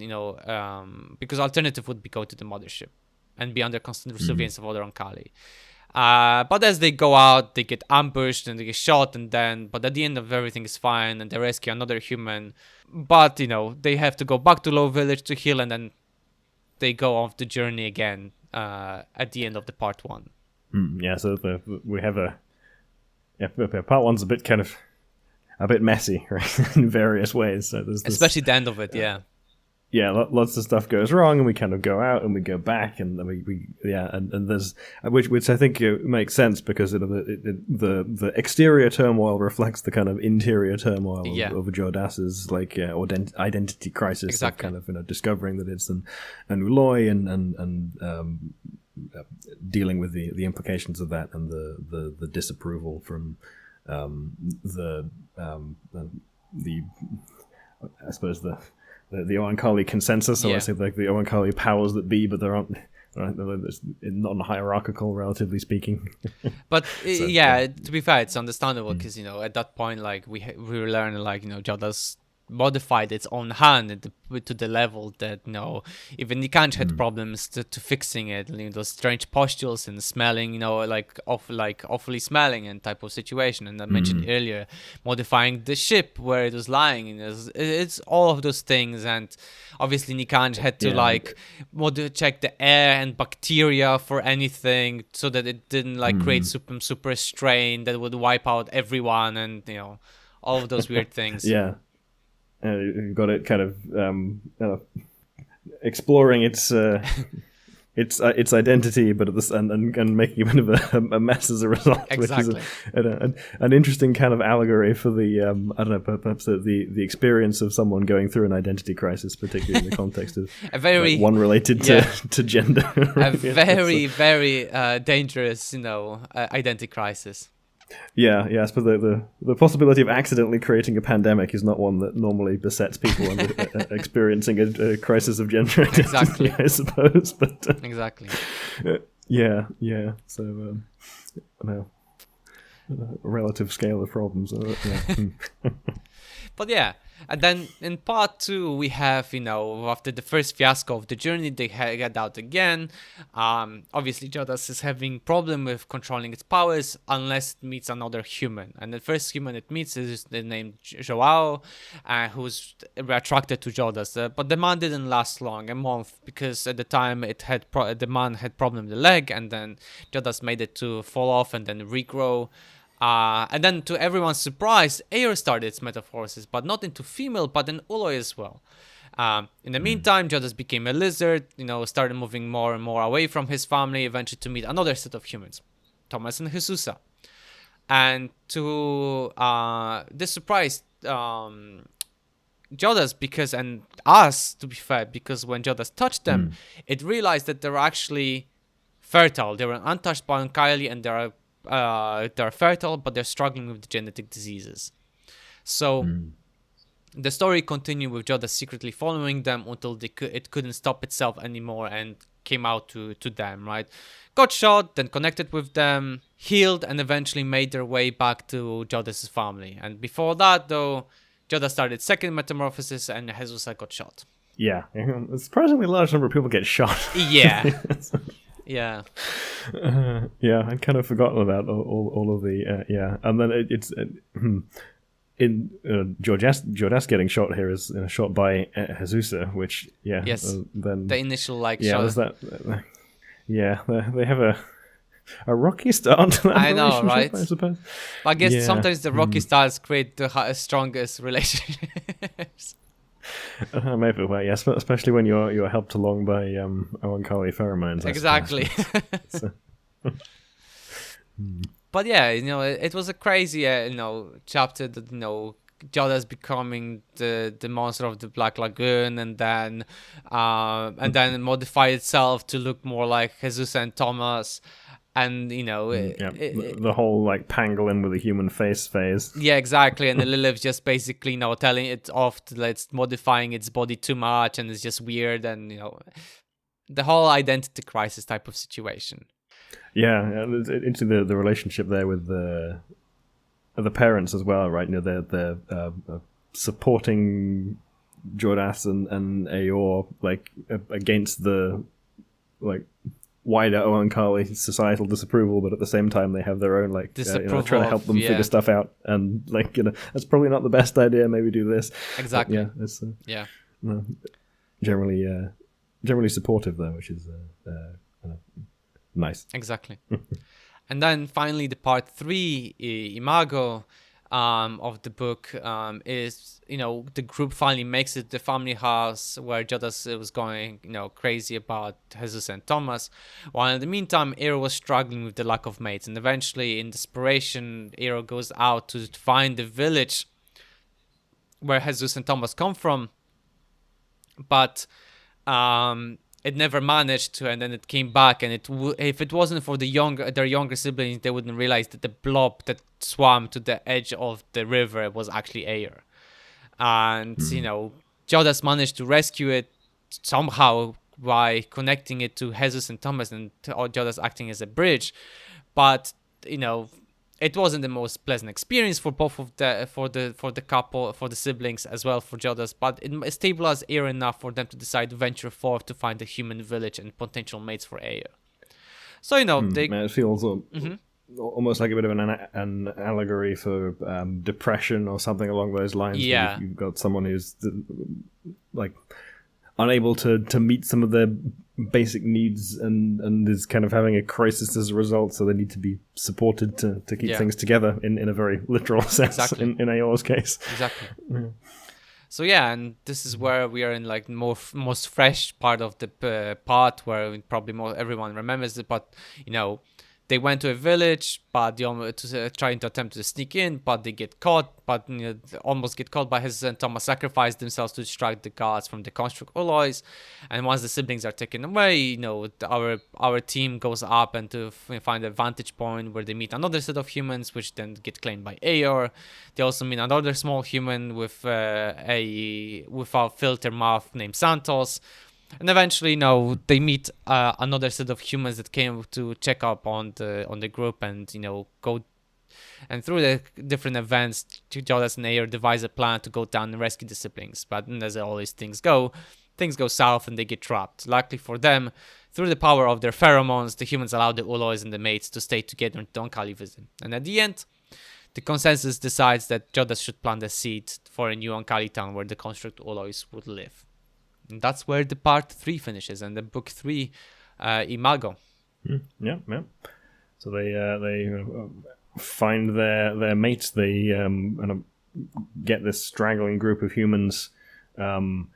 because alternative would be go to the mothership and be under constant surveillance of other Oankali. But as they go out, they get ambushed and they get shot, but at the end of everything is fine, and they rescue another human. But they have to go back to Low Village to heal, and then they go off the journey again at the end of the part 1. So we have part 1's a bit kind of a bit messy, right, in various ways. So there's this, especially the end of it, lots of stuff goes wrong, and we kind of go out and we go back, and and there's which I think makes sense, because the exterior turmoil reflects the kind of interior turmoil of Jodas's identity crisis, exactly. Of kind of discovering that it's an Uloi and dealing with the implications of that, and the disapproval from the I suppose the Oankali consensus, so I say like the Oankali powers that be, but there aren't, not hierarchical, relatively speaking. But to be fair, it's understandable, because at that point, like we learn, like Jodas modified its own hand to the level that even Nikanj had problems to fixing it, those strange pustules and smelling, awfully smelling and type of situation. And I mentioned earlier, modifying the ship where it was lying, it's all of those things. And obviously Nikanj had to check the air and bacteria for anything, so that it didn't create super strain that would wipe out everyone, and all of those weird things. You've got it kind of exploring its identity, but and making a bit of a mess as a result. Exactly. Which is an interesting kind of allegory for the perhaps the experience of someone going through an identity crisis, particularly in the context of one related to gender. A very dangerous identity crisis. I suppose the possibility of accidentally creating a pandemic is not one that normally besets people under experiencing a crisis of gender identity, exactly. I suppose. But exactly. So, relative scale of problems. But and then in part 2, we have, after the first fiasco of the journey, they get out again. Obviously, Jodas is having problem with controlling its powers unless it meets another human. And the first human it meets is named Joao, who's attracted to Jodas. But the man didn't last long, a month, because at the time the man had problem with the leg, and then Jodas made it to fall off and then regrow. And then, to everyone's surprise, Air started its metamorphosis, but not into female, but an Uloi as well. In the meantime, Jodas became a lizard, started moving more and more away from his family, eventually to meet another set of humans, Thomas and Jesusa. And to this surprised Jodas, and us, to be fair, because when Jodas touched them, it realized that they were actually fertile. They were untouched by Oankali, and they're fertile, but they're struggling with genetic diseases. So the story continued with Jodas secretly following them until it couldn't stop itself anymore and came out to them, right? Got shot, then connected with them, healed, and eventually made their way back to Jodas' family. And before that, though, Jodas started second metamorphosis and Jesus got shot. Yeah, a surprisingly large number of people get shot. Yeah. Yeah. Yeah, I'd kind of forgotten about all of the... yeah, and then it's... in Jordas getting shot here is shot by Jesusa, which yes, then the initial shot. Was that they have a rocky start to that I know, right? I suppose. I guess sometimes the rocky starts create the strongest relationships. Maybe, well, yes, especially when you're helped along by Oankali pheromones. Exactly. But yeah, it was a crazy, chapter that, Jodas becoming the monster of the Black Lagoon, and then modify itself to look more like Jesus and Thomas, and the whole like pangolin with a human face phase. Yeah, exactly. And the Lilith just basically telling it off that it's modifying its body too much, and it's just weird, and the whole identity crisis type of situation. Yeah, into the relationship there with the parents as well, right? They're supporting Jordas and Eeyore like against the like wider Oankali societal disapproval, but at the same time they have their own like trying to help them figure stuff out, and like that's probably not the best idea. Maybe do this. Exactly. But, it's generally supportive though, which is nice. Exactly. And then finally the part 3, Imago, of the book, is the group finally makes it to the family house where Jodas was going crazy about Jesus and Thomas, while in the meantime Eero was struggling with the lack of mates, and eventually in desperation Eero goes out to find the village where Jesus and Thomas come from, but it never managed to, and then it came back, and if it wasn't for their younger siblings, they wouldn't realize that the blob that swam to the edge of the river was actually Eeyore. And Jodas managed to rescue it somehow by connecting it to Jesus and Thomas, and Jodas acting as a bridge. But it wasn't the most pleasant experience for both of the couple, for the siblings, as well for Jodas, but it stabilized Eero enough for them to decide to venture forth to find a human village and potential mates for Eero. So it feels almost like a bit of an allegory for depression or something along those lines. Yeah, you've got someone who's like unable to meet some of their basic needs and is kind of having a crisis as a result, so they need to be supported to keep things together in a very literal sense. Exactly. in Eeyore's case. Exactly. Yeah. So and this is where we are in like most fresh part of the part where probably everyone remembers it, but they went to a village, but they trying to attempt to sneak in, but they get caught, but almost get caught by Jesus and Thomas, sacrifice themselves to distract the gods from the construct alloys. And once the siblings are taken away, our team goes up and to find a vantage point where they meet another set of humans, which then get claimed by Eeyore. They also meet another small human with a filter mouth named Santos. And eventually, they meet another set of humans that came to check up on the group, and go. And through the different events, Jodas and Eeyore devise a plan to go down and rescue the siblings. But as always things go south and they get trapped. Luckily for them, through the power of their pheromones, the humans allow the Ulois and the mates to stay together until Oankali visit. And at the end, the consensus decides that Jodas should plant the seed for a new Oankali town where the construct Ulois would live. And that's where the part 3 finishes, and the book 3, Imago. Yeah. So they find their mates. They get this straggling group of humans. The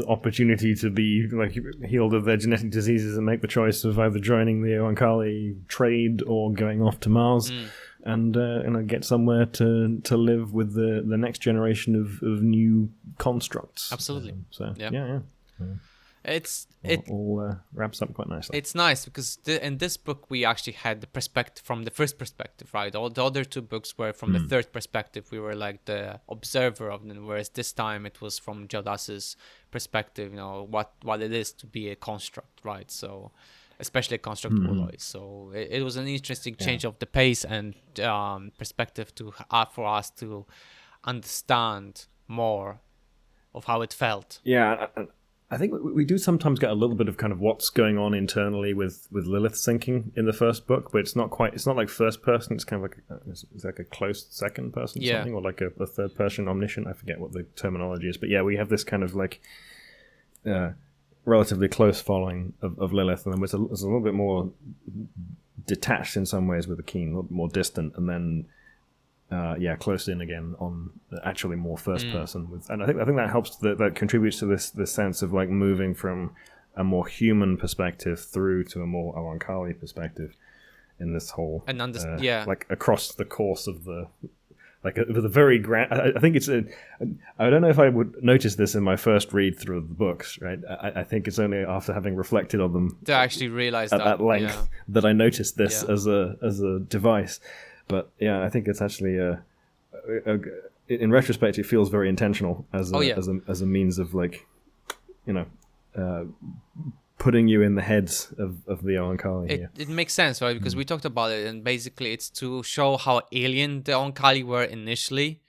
opportunity to be like healed of their genetic diseases and make the choice of either joining the Oankali trade or going off to Mars. And get somewhere to live with the next generation of new constructs. Absolutely. Yeah. all wraps up quite nicely. It's nice because in this book we actually had the perspective from the first perspective, right? All the other two books were from the third perspective. We were like the observer of them, whereas this time it was from Jodas's perspective. What it is to be a construct, right? So, especially a construct Uloi. So it was an interesting change of the pace and perspective for us to understand more of how it felt. Yeah. I think we do sometimes get a little bit of kind of what's going on internally with Lilith's thinking in the first book, but it's not like first person. It's kind of like a close second person something, or like a third person omniscient. I forget what the terminology is, but yeah, we have this kind of like relatively close following of Lilith, and then it's a little bit more detached in some ways with the Keen, a little more distant, and then close in again on actually more first person and I think that helps, that contributes to this sense of like moving from a more human perspective through to a more Oankali perspective in this whole like across the course of the with a very grand. I think it's I don't know if I would notice this in my first read through of the books, right? I think it's only after having reflected on them to actually realize at length that I noticed this as a device. But yeah, I think it's actually in retrospect, it feels very intentional as a means of like, putting you in the heads of the Oankali. It makes sense, right? Because we talked about it, and basically it's to show how alien the Oankali were initially,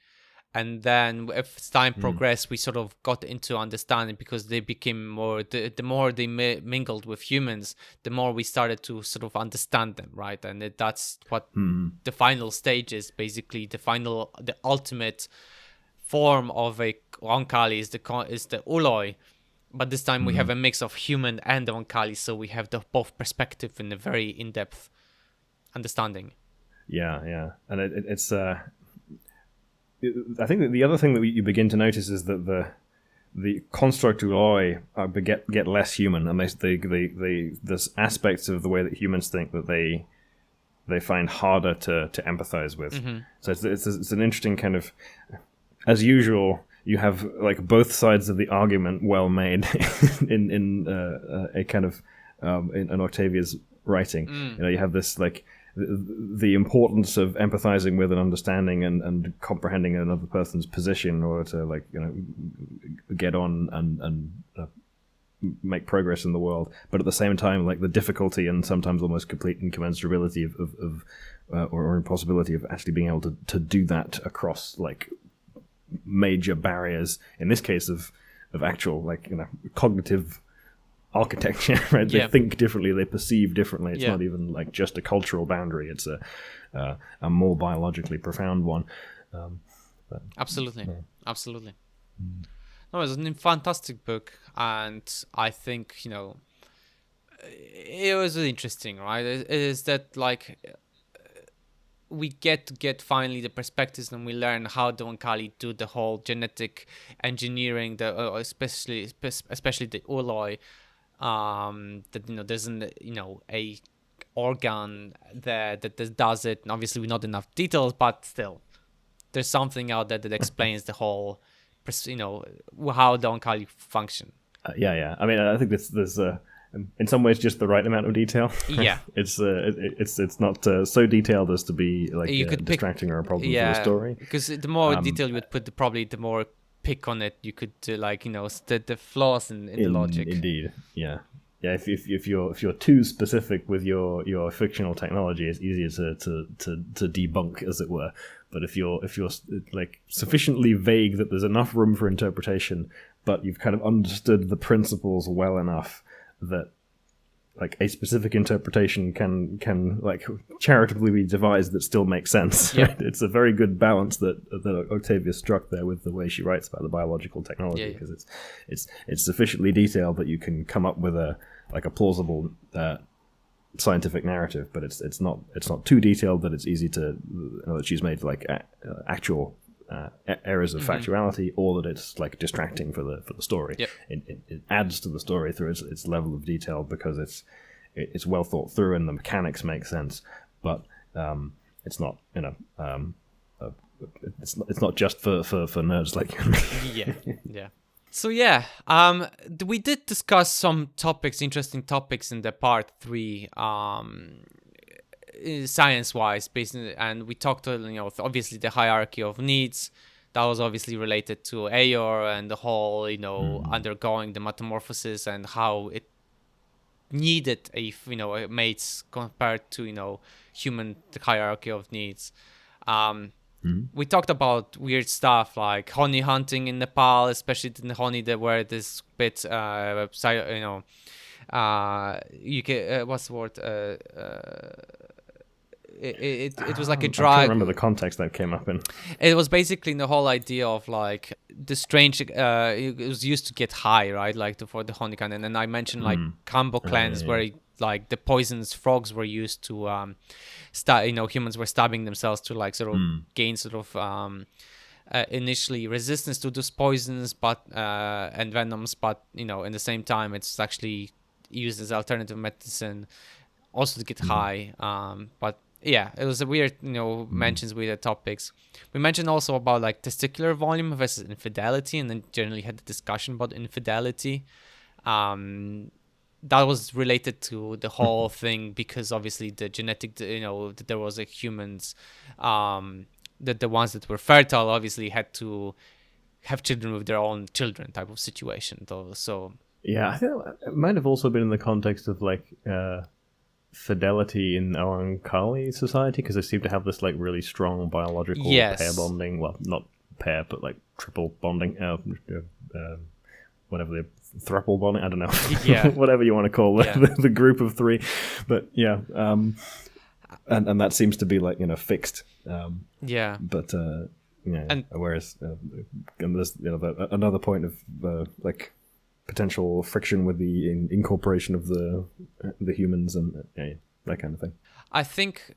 and then as time progressed, we sort of got into understanding, because they became more, the more they mingled with humans, the more we started to sort of understand them, right? And that's what the final stage is, basically the ultimate form of a Oankali is the Uloi. But this time we have a mix of human and Oankali, so we have the both perspective in a very in-depth understanding. Yeah. And it's I think that the other thing that you begin to notice is that the construct Uloi get less human, and there's aspects of the way that humans think that they find harder to empathize with. So it's an interesting kind of, as usual, you have like both sides of the argument well made in a kind of in Octavia's writing. You have this like the importance of empathizing with and understanding and comprehending another person's position in order to like get on and make progress in the world, but at the same time like the difficulty and sometimes almost complete incommensurability of or impossibility of actually being able to do that across like major barriers, in this case of actual like cognitive architecture, right? They think differently, they perceive differently. It's not even like just a cultural boundary, it's a more biologically profound one. Absolutely. No, it's a fantastic book, and I think it was interesting, right? It is that like we get finally the perspectives, and we learn how the Oankali do the whole genetic engineering, especially the Uloi. That there's a organ that does it, and obviously not enough details, but still there's something out there that explains the whole how the Oankali function. I mean, I think there's in some ways just the right amount of detail. It's not so detailed as to be like distracting or a problem for the story, because the more detail you would put, probably the more pick on it you could the flaws in the logic. Indeed. Yeah, if you're too specific with your fictional technology, it's easier to debunk, as it were. But if you're like sufficiently vague that there's enough room for interpretation, but you've kind of understood the principles well enough that like a specific interpretation can like charitably be devised that still makes sense. Yeah. Right? It's a very good balance that Octavia struck there with the way she writes about the biological technology, because it's sufficiently detailed that you can come up with a plausible scientific narrative, but it's not too detailed that it's easy to that she's made like actual errors of factuality, or that it's like distracting for the story. Yep. It adds to the story through its level of detail, because it's well thought through and the mechanics make sense, but it's not it's not just for nerds like you and me. Yeah. So we did discuss some interesting topics in the part 3, science-wise, and we talked, obviously the hierarchy of needs. That was obviously related to Aeor and the whole, undergoing the metamorphosis and how it needed a mates compared to human hierarchy of needs. We talked about weird stuff like honey hunting in Nepal, especially in the honey that were this bit you can what's the word it was like a drug. I can't remember the context that came up in. It was basically the whole idea of like the strange. It was used to get high, right? Like for the honey kind, and then I mentioned like Kambo clans where like the poisonous frogs were used to humans were stabbing themselves to like sort of gain sort of initially resistance to those poisons, but and venoms, but in the same time it's actually used as alternative medicine, also to get high. But yeah, it was a weird, mentions weird topics. We mentioned also about like testicular volume versus infidelity, and then generally had a discussion about infidelity. That was related to the whole thing because obviously the genetic, there was humans, that the ones that were fertile obviously had to have children with their own children type of situation, though. So yeah, I think it might have also been in the context of like fidelity in Oankali society, because they seem to have this like really strong biological pair bonding. Well, not pair, but like triple bonding. Whatever the thruple bonding. I don't know. Yeah. Whatever you want to call the group of three. But yeah, and that seems to be like fixed. But and whereas there's another point of like potential friction with the incorporation of the humans and that kind of thing. I think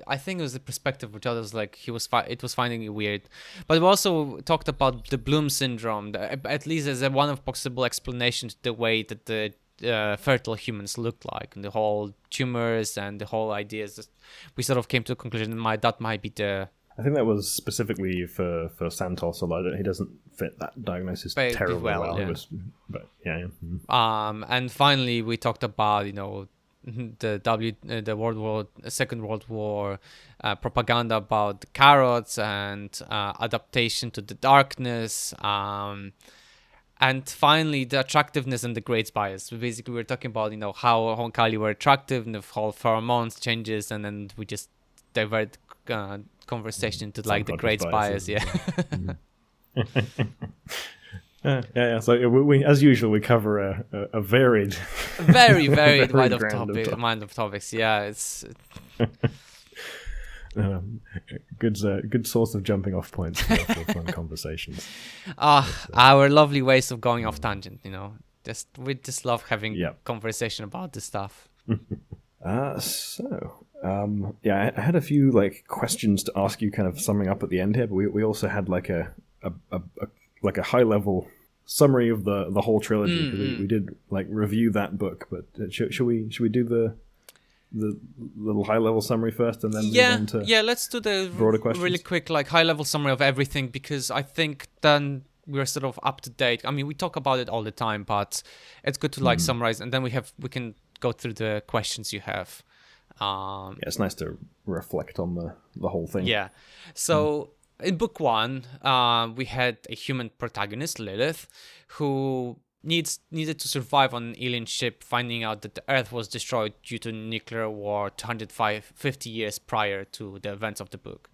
I think it was the perspective which others like it was finding it weird, but we also talked about the Bloom syndrome, at least as one of possible explanations to the way that the fertile humans looked like, and the whole tumors and the whole ideas. We sort of came to a conclusion that might be the. I think that was specifically for Santos, although he doesn't fit that diagnosis terribly well. Yeah. But yeah. And finally, we talked about the Second World War propaganda about the carrots and adaptation to the darkness. And finally, the attractiveness and the grades bias. So basically, we're talking about how Oankali were attractive and the whole pheromones changes, and then we just divert conversation to like the grades bias. Yeah. Yeah. So we, as usual, we cover a varied, very mind of topics. Yeah, it's good source of jumping off points for fun conversations. Our lovely ways of going off tangent. We just love having conversation about this stuff. I had a few like questions to ask you, kind of summing up at the end here, but we also had like a high level summary of the whole trilogy. We did like review that book, but should we do the little high level summary first, and then move on to let's do the broader questions? Really quick like high level summary of everything, because I think then we're sort of up to date. I mean, we talk about it all the time, but it's good to like summarize, and then we can go through the questions you have. It's nice to reflect on the whole thing. Yeah. So in book 1, we had a human protagonist, Lilith, who needed to survive on an alien ship, finding out that the Earth was destroyed due to nuclear war 250 years prior to the events of the book.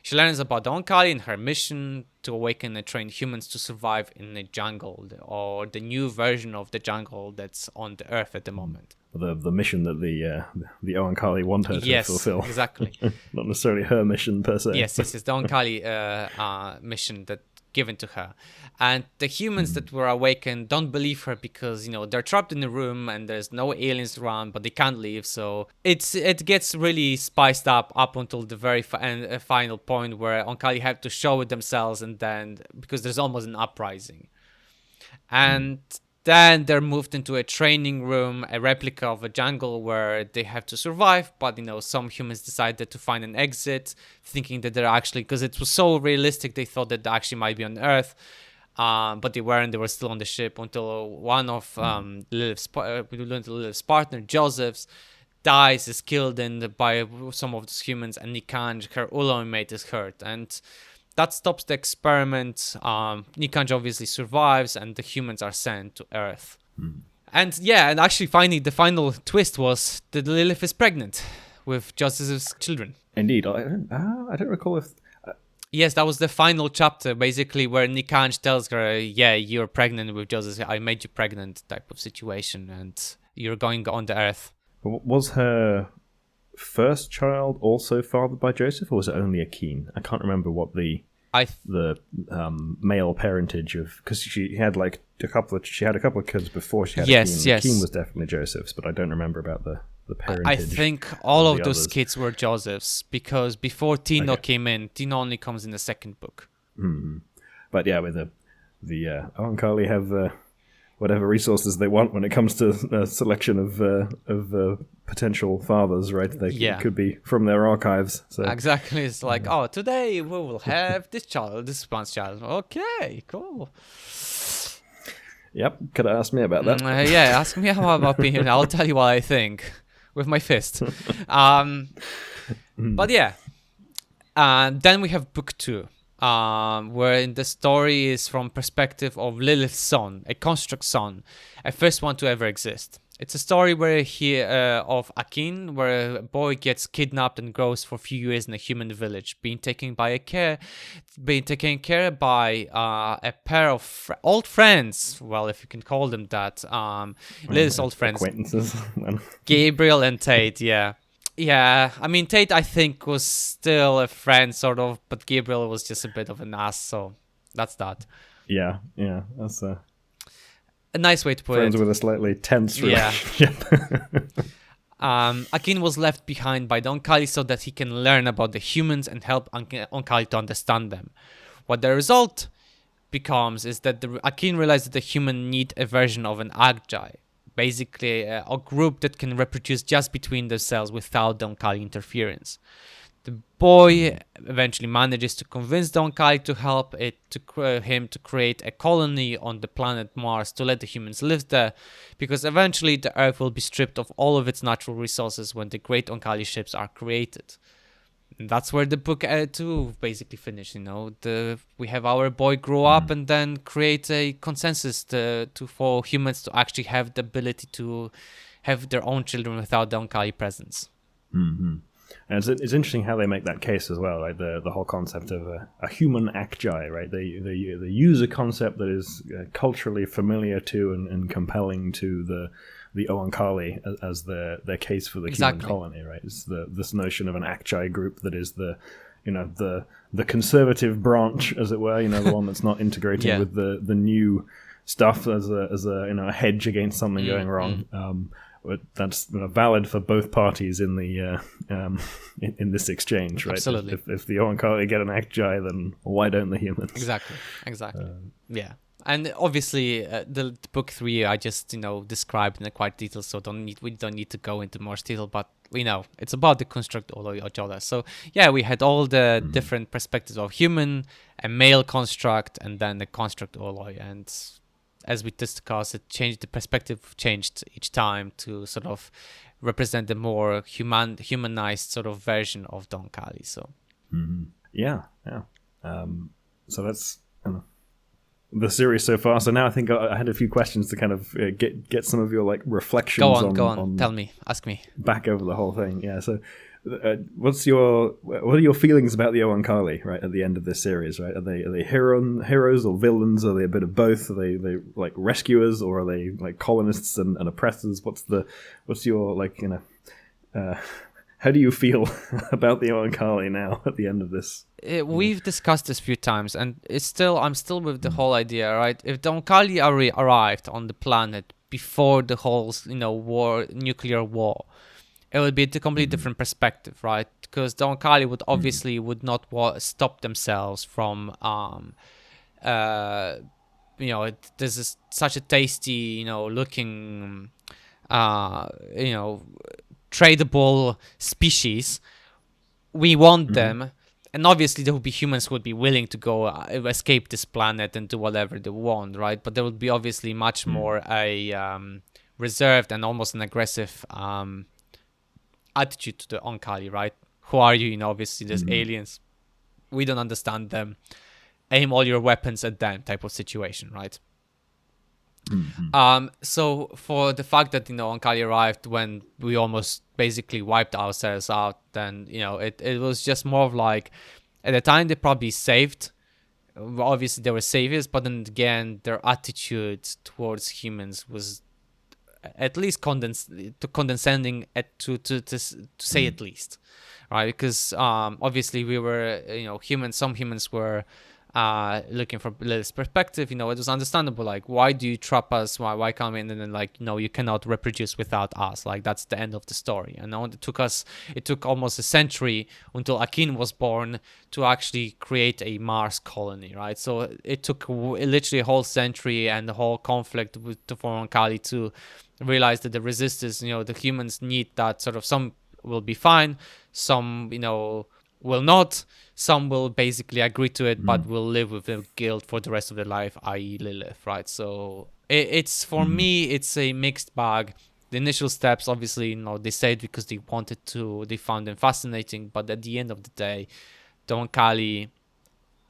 She learns about the Oankali and her mission to awaken and train humans to survive in the jungle, or the new version of the jungle that's on the Earth at the moment. The mission that the Oankali want her to fulfill. Yes, exactly. Not necessarily her mission per se. Yes, it's the Oankali mission that given to her. And the humans that were awakened don't believe her because, they're trapped in the room and there's no aliens around, but they can't leave. So it gets really spiced up until the very final point where Oankali have to show it themselves, and then because there's almost an uprising. And Then they're moved into a training room, a replica of a jungle where they have to survive. But, some humans decided to find an exit, thinking that they're actually, because it was so realistic, they thought that they actually might be on Earth. But they weren't. They were still on the ship until one of Lilith's partner, Joseph's, dies, is killed by some of those humans, and Nikanj, her Ulon mate, is hurt. And that stops the experiment. Nikanj obviously survives, and the humans are sent to Earth. And actually, the final twist was that Lilith is pregnant with Joseph's children. Indeed, I don't recall if. Yes, that was the final chapter, basically, where Nikanj tells her, "Yeah, you're pregnant with Joseph. I made you pregnant," type of situation, and you're going on the Earth. Was her first child also fathered by Joseph, or was it only Akin? I can't remember what the male parentage of, because she had a couple of kids before she had Akin. Akin was definitely Joseph's, but I don't remember about the parentage. I think all of those kids were Joseph's, because before Tino came in, Tino only comes in the second book. Mm-hmm. But yeah, with the Oankali have whatever resources they want when it comes to selection of potential fathers, right? It could be from their archives. So. Exactly. It's like, today we will have this child, this one's child. Okay, cool. Yep. Could have asked me about that. Ask me about my opinion. I'll tell you what I think with my fist. But yeah. Then we have book 2. Where the story is from perspective of Lilith's son, a construct son, a first one to ever exist. It's a story where of Akin, where a boy gets kidnapped and grows for a few years in a human village, being taken care by a pair of old friends. Well, if you can call them that, Lilith's old friends, acquaintances, Gabriel and Tate. Yeah, I mean, Tate, I think, was still a friend, sort of, but Gabriel was just a bit of an ass, so that's that. Yeah, that's a nice way to put friends it. with a slightly tense relationship. Akin was left behind by the Oankali so that he can learn about the humans and help Oankali to understand them. What the result becomes is that Akin realized that the human need a version of an Agi. Basically, a group that can reproduce just between themselves without the Oankali interference. The boy eventually manages to convince the Oankali to help him to create a colony on the planet Mars to let the humans live there, because eventually the Earth will be stripped of all of its natural resources when the great Oankali ships are created. And that's where the book 2 basically finished. We have our boy grow up and then create a consensus for humans to actually have the ability to have their own children without the Oankali presence. Mm-hmm. And it's interesting how they make that case as well, like the whole concept of a human Agi, right? They use a concept that is culturally familiar to and compelling to the Oankali as their case for the human colony, right? It's this notion of an Agi group that is the conservative branch, as it were, the one that's not integrating with the new stuff as a hedge against something going wrong. But that's valid for both parties in the in this exchange, right? Absolutely. If the Oankali get an Agi, then why don't the humans? Exactly. Yeah. And obviously, the book 3 I just described in quite detail, so we don't need to go into more detail. But we know it's about the construct Ojoda. So yeah, we had all the different perspectives of human, a male construct, and then the construct Oloi. And as we discussed, the perspective changed each time to sort of represent the more humanized sort of version of the Oankali. So yeah. So that's the series so far. So now I think I had a few questions to kind of get some of your reflections. Go on. Tell me. Ask me. Back over the whole thing. Yeah. So what are your feelings about the Oankali right at the end of this series? Right? Are they heroes or villains? Are they a bit of both? Are they like rescuers, or are they like colonists and oppressors? What's your how do you feel about the Oankali now at the end of this? We've discussed this a few times, and I'm still with the whole idea, right? If the Oankali arrived on the planet before the whole nuclear war, it would be a completely different perspective, right? Because the Oankali would not stop themselves from there's such a tasty, looking, tradable species. We want them, and obviously there would be humans who would be willing to go escape this planet and do whatever they want, right? But there would be obviously much more a reserved and almost an aggressive attitude to the Oankali, right? Who are you? Obviously there's aliens. We don't understand them. Aim all your weapons at them type of situation, right? So for the fact that Oankali arrived when we almost basically wiped ourselves out, then it was just more of like, at the time they probably saved. Obviously they were saviors, but then again their attitude towards humans was at least condescending to say at least, right? Because obviously we were humans. Some humans were looking for Lilith's perspective. It was understandable, like, why do you trap us, why come in, and then like, you cannot reproduce without us, like that's the end of the story. And it took almost a century until Akin was born to actually create a Mars colony, right? So it took literally a whole century and the whole conflict with the Oankali to realize that the resistors, the humans need that sort of, some will be fine, some will not. Some will basically agree to it, but will live with the guilt for the rest of their life, i.e. Lilith, right? So it's for me, it's a mixed bag. The initial steps, obviously, they stayed because they found them fascinating, but at the end of the day, the Oankali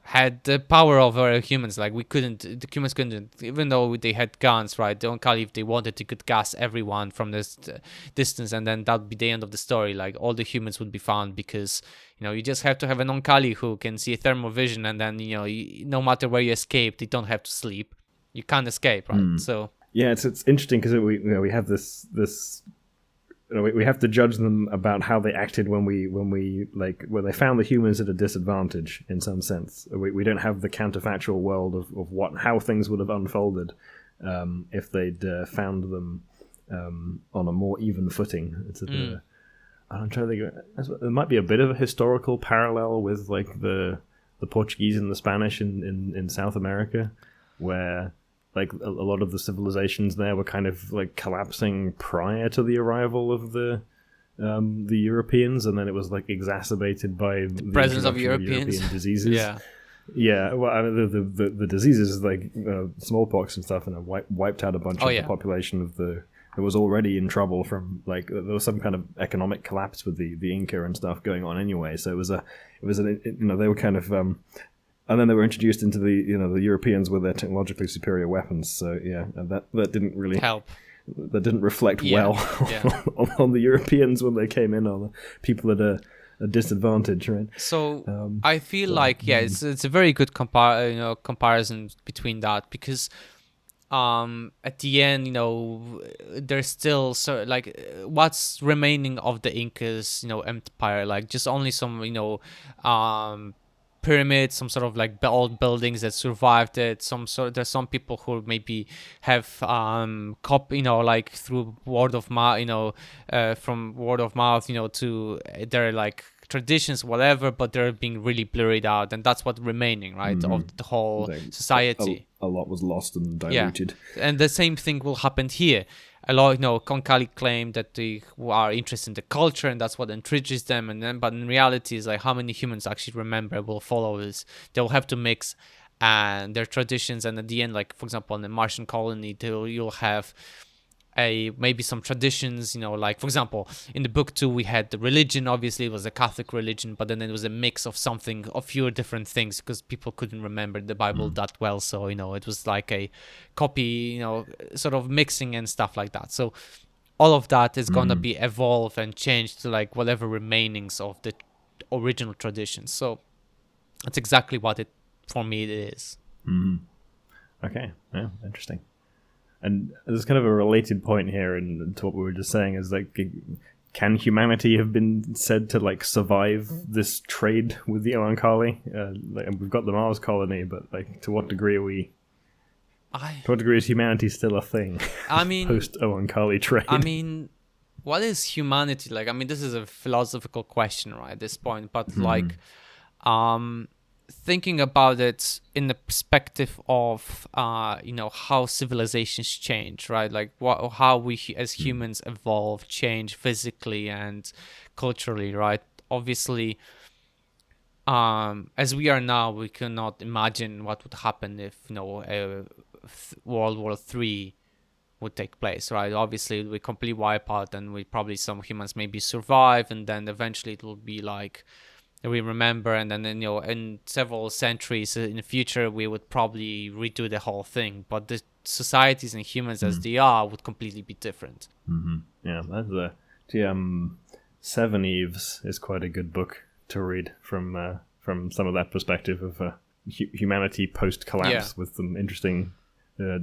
had the power over humans. Like the humans couldn't, even though they had guns, right? The Oankali, if they wanted, they could gas everyone from this distance, and then that would be the end of the story. Like all the humans would be found because, you just have to have an Oankali who can see thermal vision, and then, no matter where you escape, they don't have to sleep. You can't escape, right? So yeah, it's interesting because we have this we have to judge them about how they acted when they found the humans at a disadvantage in some sense. We don't have the counterfactual world of how things would have unfolded if they'd found them on a more even footing. I'm trying to think. There might be a bit of a historical parallel with like the Portuguese and the Spanish in South America, where like a lot of the civilizations there were kind of like collapsing prior to the arrival of the Europeans, and then it was like exacerbated by the presence of European diseases. Yeah. Well, I mean, the diseases like smallpox and stuff, and wiped out a bunch of the population of that was already in trouble from like there was some kind of economic collapse with the Inca and stuff going on anyway. So they were kind of. And then they were introduced into the Europeans with their technologically superior weapons. So yeah, and that didn't really help. That didn't reflect well on the Europeans when they came in, on the people at a disadvantage, right? So I feel it's a very good comparison between that, because at the end, there's still what's remaining of the Incas, empire, like just only some pyramids, some sort of like old buildings that survived it. There's some people who maybe have like through word of mouth, from word of mouth, to their like traditions, whatever, but they're being really blurred out, and that's what's remaining, right, of the whole society. A lot was lost and diluted. Yeah. And the same thing will happen here. A lot, Oankali claim that they are interested in the culture and that's what intrigues them, but in reality, is like how many humans actually remember, will follow this. They'll have to mix and their traditions, and at the end, like for example, in the Martian colony, you'll have maybe some traditions, like for example, in the book 2 we had the religion. Obviously it was a Catholic religion, but then it was a mix of few different things, because people couldn't remember the Bible that well, so it was like a copy, sort of mixing and stuff like that. So all of that is gonna be evolved and changed to like whatever remainings of the original traditions. So that's exactly what it is. Okay, yeah, interesting. And there's kind of a related point here to what we were just saying, is like, can humanity have been said to like survive this trade with the Oankali? We've got the Mars colony, but like, to what degree is humanity still a thing? I mean, post Oankali trade. I mean, what is humanity like? I mean, this is a philosophical question, right, at this point. But like, thinking about it in the perspective of how civilizations change, right? Like how we as humans evolve, change physically and culturally, right? Obviously, as we are now, we cannot imagine what would happen if World War III would take place, right? Obviously, we completely wipe out, and we probably some humans maybe survive, and then eventually it will be like we remember, and then in several centuries in the future we would probably redo the whole thing. But the societies and humans as they are would completely be different. Yeah, that's Seven Eves is quite a good book to read from some of that perspective of humanity post collapse with some interesting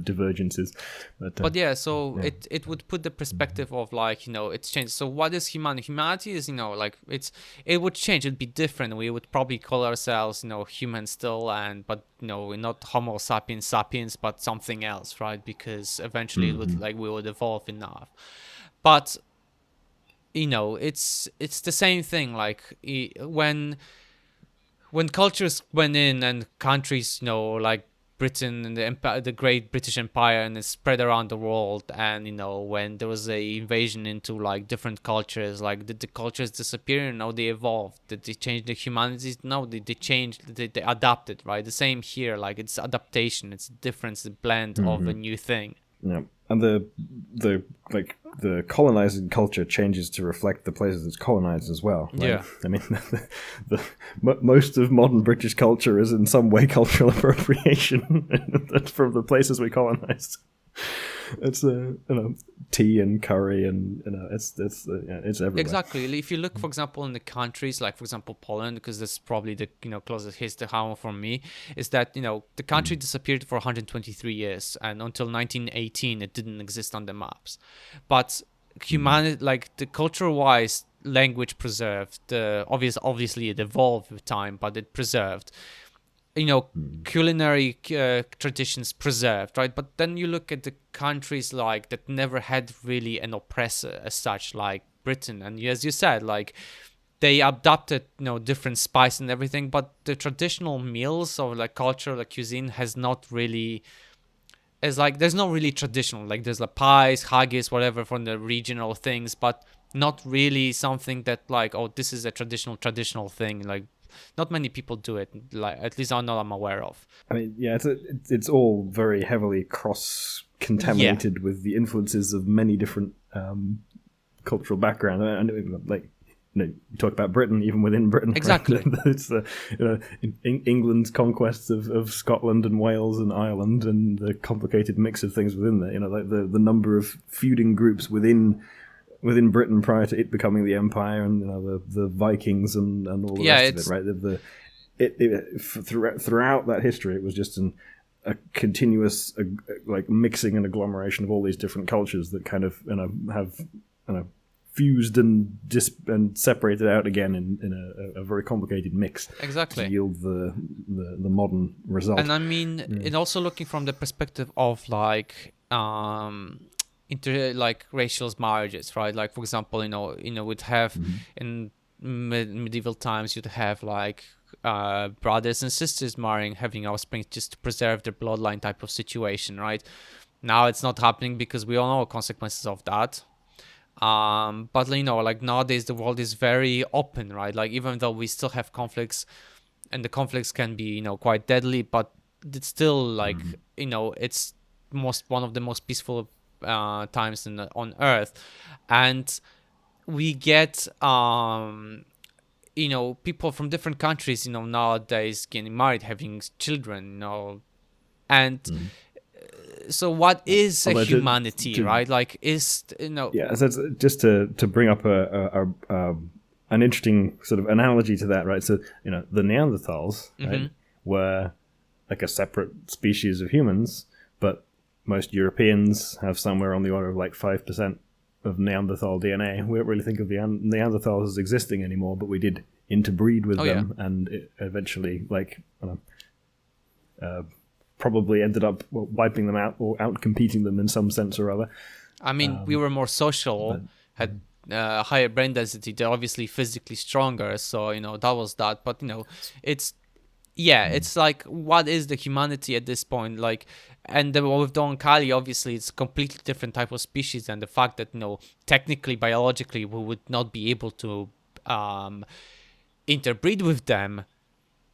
divergences. But yeah, so yeah. It would put the perspective of like, it's changed. So what is humanity? Humanity is, like it would change. It'd be different. We would probably call ourselves, human still, but we're not Homo sapiens sapiens, but something else, right? Because eventually it would we would evolve enough. But it's the same thing. Like when cultures went in and countries, like Britain and the Great British Empire, and it spread around the world, and when there was a invasion into like different cultures, like did the cultures disappear? No, they evolved. Did they change the humanities? No, they changed. They adapted, right? The same here. Like it's adaptation. It's a difference, the blend of a new thing. Yeah, and the colonizing culture changes to reflect the places it's colonized as well. Right? Yeah, I mean, most of modern British culture is in some way cultural appropriation from the places we colonized. It's tea and curry, and it's everywhere. Exactly. If you look, for example, in the countries like, for example, Poland, because that's probably the closest history home for me, is that the country disappeared for 123 years, and until 1918 it didn't exist on the maps. But humanity, like the culture-wise, language preserved. The obviously it evolved with time, but it preserved. Culinary traditions preserved, right? But then you look at the countries like that never had really an oppressor as such, like Britain, and as you said, like they adopted different spice and everything, but the traditional meals or like culture, like cuisine, has not really. It's like there's no really traditional, like there's like pies, haggis, whatever from the regional things, but not really something that like, oh, this is a traditional thing. Like not many people do it, like at least I'm aware of. I mean, yeah, it's all very heavily cross-contaminated with the influences of many different cultural backgrounds. And like, you talk about Britain, even within Britain. Exactly. Right? It's England's conquests of Scotland and Wales and Ireland, and the complicated mix of things within there. Like the number of feuding groups within Britain prior to it becoming the empire, and the Vikings and all the rest of it, right? Throughout that history, it was just a continuous like mixing and agglomeration of all these different cultures that kind of have fused and separated out again in a very complicated mix. Exactly. To yield the modern result. And I mean, and also looking from the perspective of like like racial marriages, right? Like for example, we'd have in medieval times, you'd have like brothers and sisters marrying, having offspring just to preserve their bloodline type of situation, right? Now it's not happening because we all know consequences of that. But like nowadays the world is very open, right? Like even though we still have conflicts, and the conflicts can be quite deadly, but it's still like it's one of the most peaceful times on Earth, and we get people from different countries nowadays getting married, having children, and so what is a humanity, right? Like is yeah, so just to bring up an interesting sort of analogy to that, right? So the Neanderthals, right, were like a separate species of humans, but most Europeans have somewhere on the order of like 5% of Neanderthal DNA. We don't really think of the Neanderthals as existing anymore, but we did interbreed with them, and it eventually probably ended up wiping them out or out-competing them in some sense or other. I mean, we were more social, had higher brain density. They're obviously physically stronger, so that was that. But it's yeah, it's like, what is the humanity at this point? Like, and with the Oankali, obviously, it's a completely different type of species, and the fact that, technically, biologically, we would not be able to interbreed with them,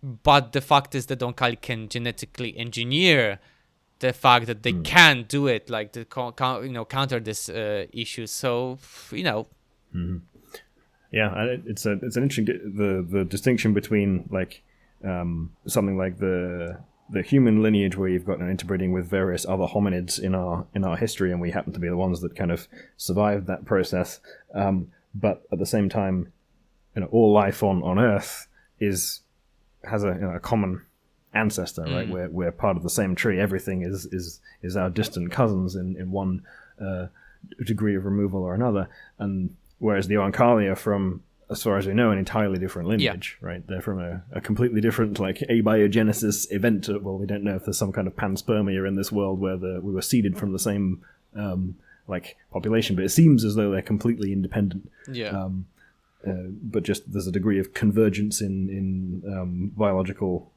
but the fact is that Oankali can genetically engineer the fact that they can do it, like, to counter this issue. So, Yeah, it's an interesting the distinction between like something like the human lineage, where you've got an interbreeding with various other hominids in our history, and we happen to be the ones that kind of survived that process. But at the same time, all life on Earth has a common ancestor, right? We're part of the same tree. Everything is our distant cousins in one degree of removal or another. And whereas the Oankali are from, as far as we know, an entirely different lineage, right? They're from a completely different, like, abiogenesis event. Well, we don't know if there's some kind of panspermia in this world where we were seeded from the same population, but it seems as though they're completely independent. Yeah. But just there's a degree of convergence in biological,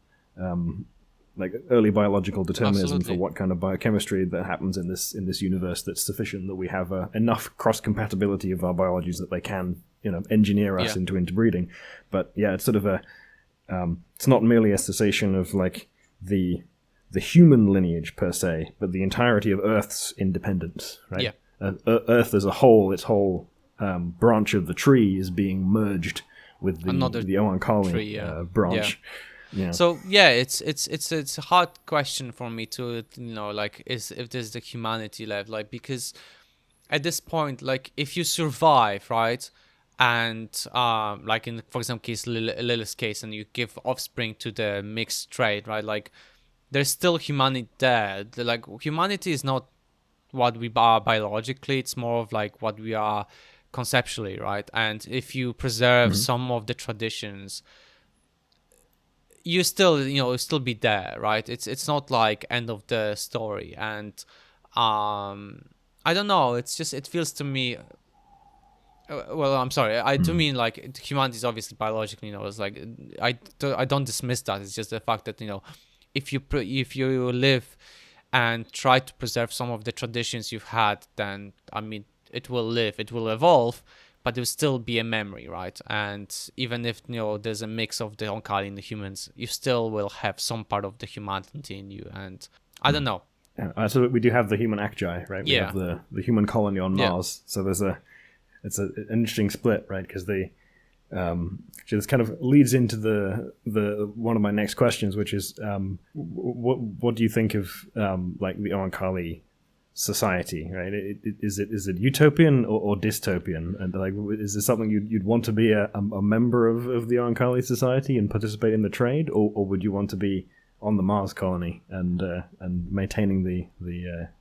like early biological determinism for what kind of biochemistry that happens in this universe that's sufficient that we have enough cross compatibility of our biologies that they can engineer us into interbreeding. But yeah, it's sort of it's not merely a cessation of like the human lineage per se, but the entirety of Earth's independence, right? Yeah. Earth as a whole, its whole branch of the tree is being merged with the Oankali branch. Yeah. So yeah, it's a hard question for me to like, if there's the humanity left, like, because at this point, like, if you survive, right, and like in, for example, case Lilith's case, and you give offspring to the mixed trait, right, like, there's still humanity there. Like, humanity is not what we are biologically, it's more of like what we are conceptually, right? And if you preserve some of the traditions, you still still be there, right? It's not like end of the story. And I don't know, it's just, it feels to me, well, I'm sorry, I do mean, like, humanity is obviously biologically, it's like, I don't dismiss that. It's just the fact that if you live and try to preserve some of the traditions you've had, then I mean, it will live, it will evolve, but it will still be a memory, right? And even if there's a mix of the Oankali and the humans, you still will have some part of the humanity in you. And I don't know. Yeah, so we do have the human acgi, right? We have the human colony on Mars. So it's an interesting split, right? Because this kind of leads into the one of my next questions, which is what do you think of like the Oankali society, right? Is it utopian or dystopian? And like, is this something you'd want to be a member of the Oankali society and participate in the trade, or would you want to be on the Mars colony and maintaining the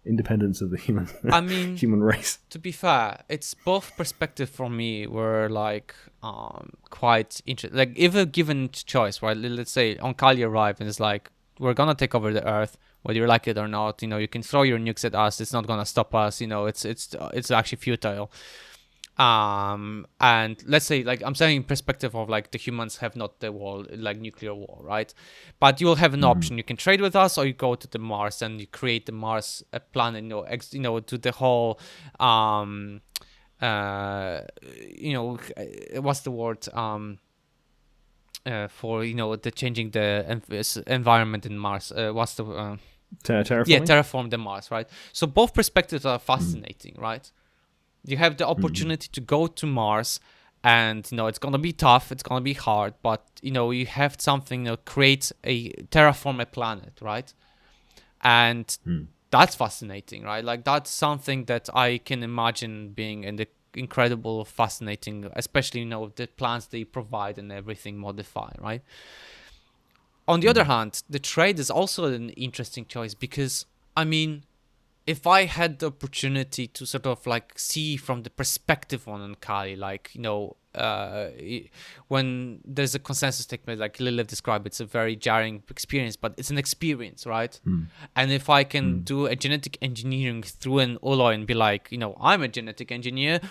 independence of the human race? To be fair, it's both perspective for me were like quite interesting. Like, if a given choice, right? Let's say Oankali arrive and it's like, we're gonna take over the Earth, whether you like it or not. You can throw your nukes at us. It's not gonna stop us. It's actually futile. And let's say, like, I'm saying in perspective of like the humans have not the war, like nuclear war, right? But you will have an option. You can trade with us, or you go to the Mars and you create the Mars planet. To the whole what's the word for the changing the environment in Mars. What's the terraforming? Yeah, terraform the Mars, right? So both perspectives are fascinating, right? You have the opportunity to go to Mars, and it's gonna be tough, it's gonna be hard, but you have something, create terraform a planet, right? And that's fascinating, right? Like, that's something that I can imagine being in the incredible, fascinating, especially the plants they provide and everything modify, right? On the other hand, the trade is also an interesting choice, because I mean, if I had the opportunity to sort of like see from the perspective on Oankali, like when there's a consensus statement, like Lilith described, it's a very jarring experience, but it's an experience, right? And if I can do a genetic engineering through an alloy and be like, I'm a genetic engineer,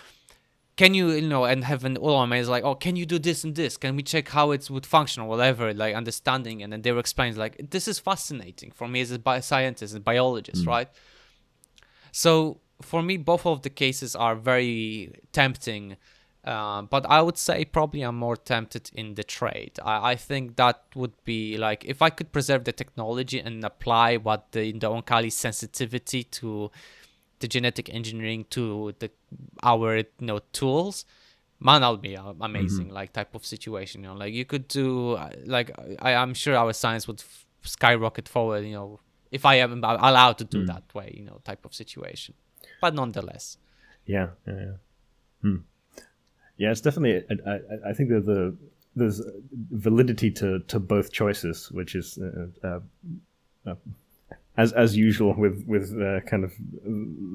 can you, and have an ulama is like, oh, can you do this and this? Can we check how it would function or whatever, like understanding. And then they were explaining like, this is fascinating for me as a scientist and biologist, right? So for me, both of the cases are very tempting. But I would say probably I'm more tempted in the trade. I think that would be like, if I could preserve the technology and apply what the Oankali sensitivity to the genetic engineering to our tools, man, that'll be amazing. Like type of situation, like you could do like I'm sure our science would skyrocket forward, if I am allowed to do that way, type of situation. But nonetheless, yeah. Yeah, it's definitely. I think that there's validity to both choices, which is as usual with kind of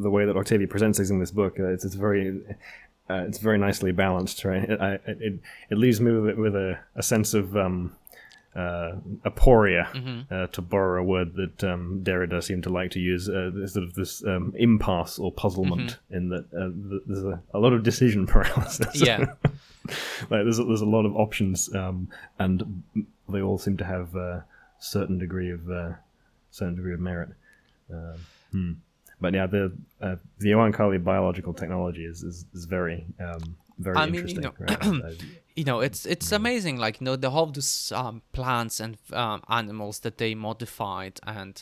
the way that Octavia presents things in this book. It's very nicely balanced, right? It leaves me with a sense of aporia, to borrow a word that Derrida seemed to like to use, sort of this impasse or puzzlement, in that there's a lot of decision paralysis. Yeah. Like there's a lot of options, and they all seem to have a certain degree of merit. But yeah, the Oankali biological technology is very interesting. Right? It's amazing. Like the whole these plants and animals that they modified, and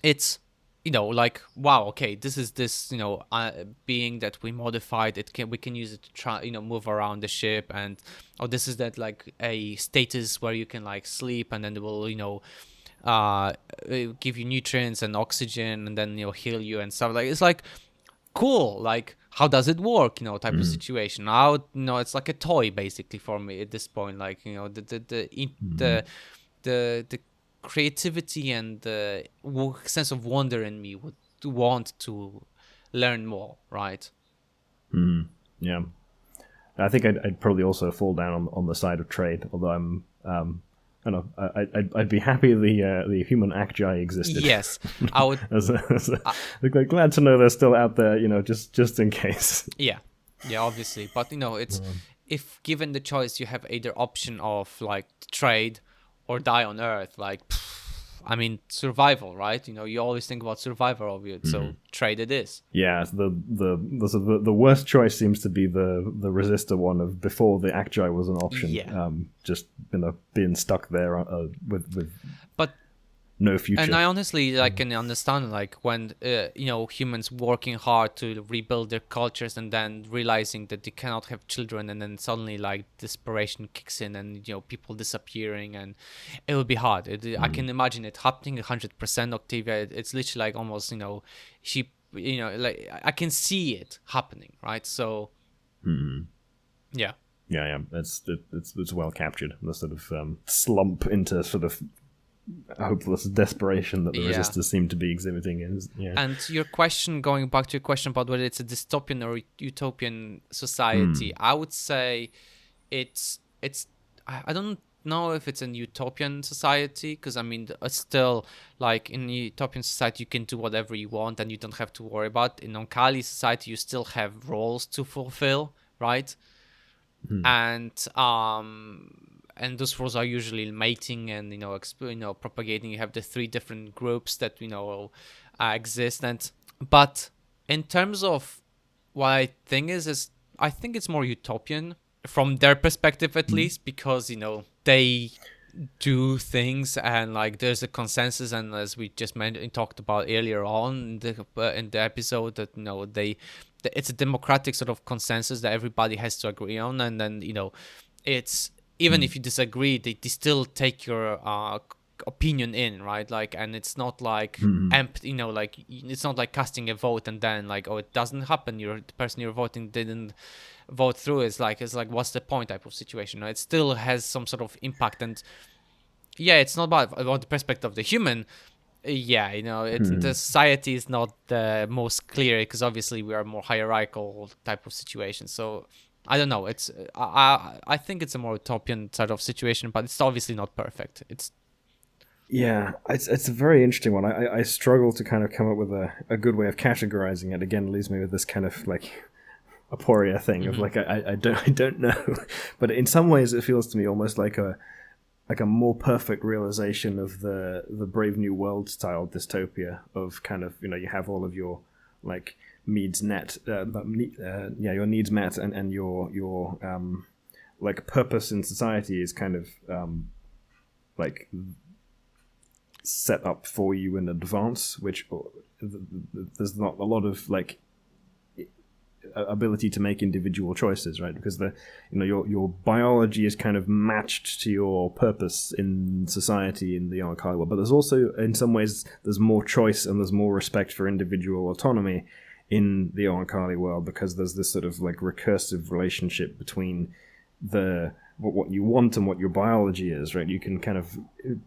it's like, wow, okay, this is this being that we modified. We can use it to try move around the ship, and this is that like a status where you can like sleep, and then it will give you nutrients and oxygen, and then heal you and stuff. Like it's like cool. Like how does it work? Type of situation. Now it's like a toy basically for me at this point. Like the creativity and the sense of wonder in me would want to learn more, right? Yeah, I think I'd probably also fall down on the side of trade, although I'm I don't know, I'd be happy the human acti existed. Yes, I would. Like, glad to know they're still out there, just in case. Yeah, obviously, but it's if given the choice, you have either option of like trade or die on Earth. Like, I mean, survival, right? You always think about survival of it, so trade it is. Yeah, the worst choice seems to be the resistor one of before the acti was an option. Yeah. Just being stuck there with but no future. And I honestly can understand like when humans working hard to rebuild their cultures and then realizing that they cannot have children, and then suddenly like desperation kicks in and people disappearing, and it would be hard. I can imagine it happening 100%. Octavia, it's literally like almost she like I can see it happening, right? So yeah. It's well captured, the sort of slump into sort of hopeless desperation that the resistors seem to be exhibiting is. And going back to your question about whether it's a dystopian or utopian society, I would say it's I don't know if it's a utopian society, because I mean it's still like in a utopian society you can do whatever you want and you don't have to worry about. In Oankali society you still have roles to fulfill, right? And those roles are usually mating and propagating. You have the 3 different groups that exist, but in terms of what I think is I think it's more utopian from their perspective, at least, because they do things and like there's a consensus, and as we just talked about earlier on in the episode, that it's a democratic sort of consensus that everybody has to agree on, and then it's even if you disagree, they still take your opinion in, right? Like, and it's not like empty, like it's not like casting a vote and then like, oh, it doesn't happen. The person you're voting didn't vote through. It's like what's the point type of situation. It still has some sort of impact, and it's not about the perspective of the human. The society is not the most clear, because obviously we are more hierarchical type of situation. So I don't know. It's I think it's a more utopian sort of situation, but it's obviously not perfect. It's a very interesting one. I struggle to kind of come up with a good way of categorizing it. Again, it leaves me with this kind of like aporia thing of like I don't know, but in some ways it feels to me almost like a more perfect realization of the Brave New World style dystopia of kind of, you know, you have all of your like needs met, your needs met, and your like purpose in society is kind of like set up for you in advance, which there's not a lot of like ability to make individual choices, right? Because your biology is kind of matched to your purpose in society in the Oankali world, but there's also in some ways there's more choice and there's more respect for individual autonomy in the Oankali world, because there's this sort of like recursive relationship between what you want and what your biology is, right? You can kind of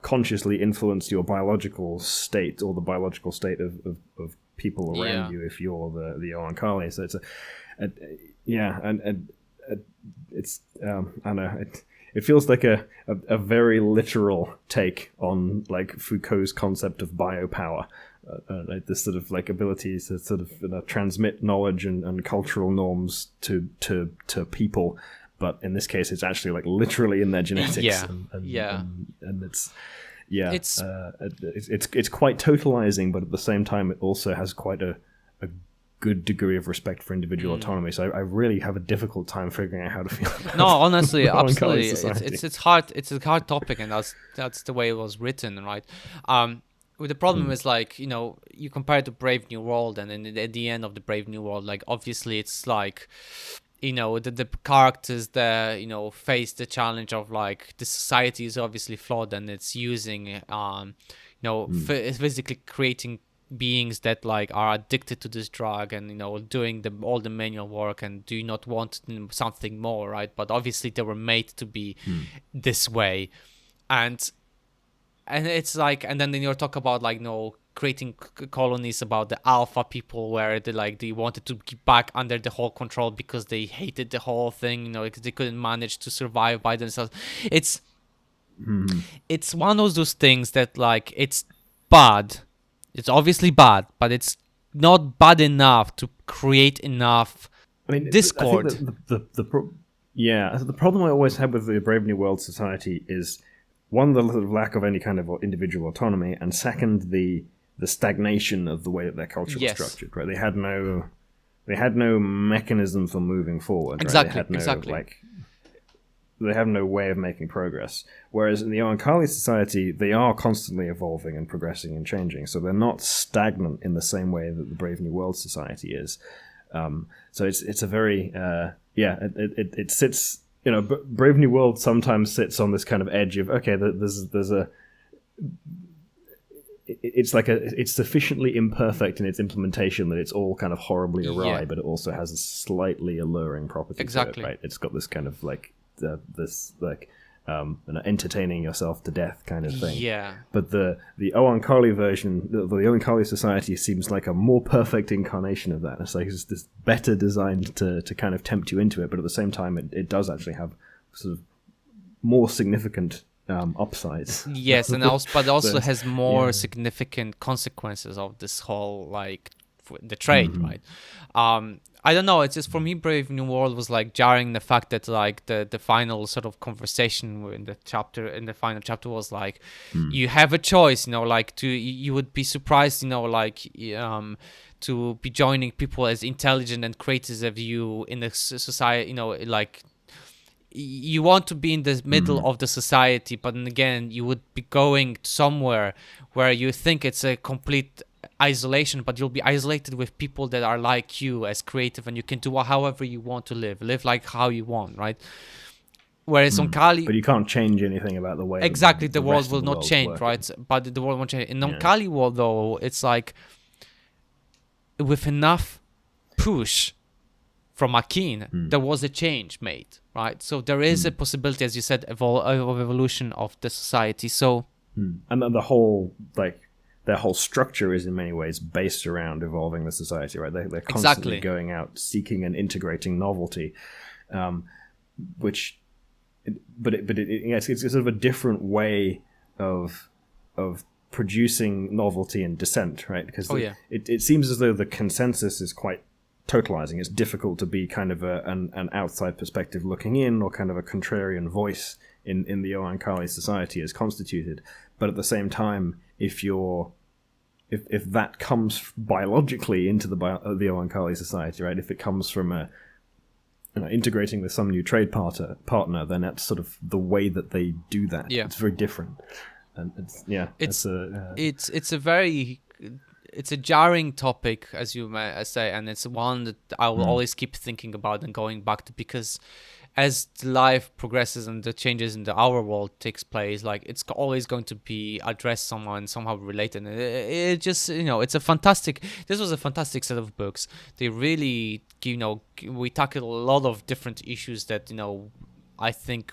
consciously influence your biological state or the biological state of people around you if you're the Oankali. So it's it's I don't know, it feels like a very literal take on like Foucault's concept of biopower, like this sort of like ability to sort of transmit knowledge and cultural norms to people. But in this case, it's actually like literally in their genetics. And it's quite totalizing, but at the same time, it also has quite a good degree of respect for individual autonomy. So I really have a difficult time figuring out how to feel about honestly, absolutely, it's hard. It's a hard topic, and that's the way it was written, right? With the problem is like, you know, you compare it to Brave New World, and then at the end of the Brave New World, like obviously it's like, you know, the characters there, you know, face the challenge of like the society is obviously flawed, and it's using physically creating beings that like are addicted to this drug, and, you know, doing all the manual work and do not want something more, right? But obviously they were made to be this way, and it's like, and then you talk about like, you know, creating colonies about the alpha people, where they wanted to get back under the whole control because they hated the whole thing, you know, because they couldn't manage to survive by themselves. It's one of those things that like, it's bad. It's obviously bad, but it's not bad enough to create enough discord. I think the problem I always had with the Brave New World society is, one, the lack of any kind of individual autonomy, and second, the stagnation of the way that their culture was structured. Right, they had no mechanism for moving forward. Exactly, right? They have no way of making progress. Whereas in the Oankali society, they are constantly evolving and progressing and changing. So they're not stagnant in the same way that the Brave New World society is. So it's a very it sits. You know, Brave New World sometimes sits on this kind of edge of, okay, it's sufficiently imperfect in its implementation that it's all kind of horribly awry, but it also has a slightly alluring property to it, right? It's got this kind of like entertaining yourself to death kind of thing. Yeah. But the Oankali version, the Oankali society seems like a more perfect incarnation of that. It's like it's this better designed to kind of tempt you into it, but at the same time, it does actually have sort of more significant upsides. Yes, and also has more significant consequences of this whole like the trade, right? I don't know. It's just, for me, Brave New World was like jarring. The fact that like the final sort of conversation in the final chapter was like, you have a choice, you know, like you would be surprised, you know, like to be joining people as intelligent and creative as you in the society, you know, like you want to be in the middle of the society, but then again, you would be going somewhere where you think it's a complete isolation, but you'll be isolated with people that are like you as creative, and you can do however you want to live like how you want, right? Whereas Oankali, but you can't change anything about the way the world will not change, right? But the world won't change. In Oankali world, though, it's like with enough push from Akin, there was a change made, right? So there is a possibility, as you said, of evolution of the society. So and then the whole their whole structure is in many ways based around evolving the society, right? They're constantly going out seeking and integrating novelty, it's sort of a different way of producing novelty and dissent, right? Because it seems as though the consensus is quite totalizing. It's difficult to be kind of an outside perspective looking in, or kind of a contrarian voice in the Oankali society as constituted. But at the same time, if that comes biologically into the Oankali society, right? If it comes from integrating with some new trade partner, then that's sort of the way that they do that. Yeah. It's very different, and it's a jarring topic, as you may say, and it's one that I will always keep thinking about and going back to, because as life progresses and the changes in our world takes place, like, it's always going to be addressed somehow related. And it just, it's this was a fantastic set of books. They really, we tackled a lot of different issues that, I think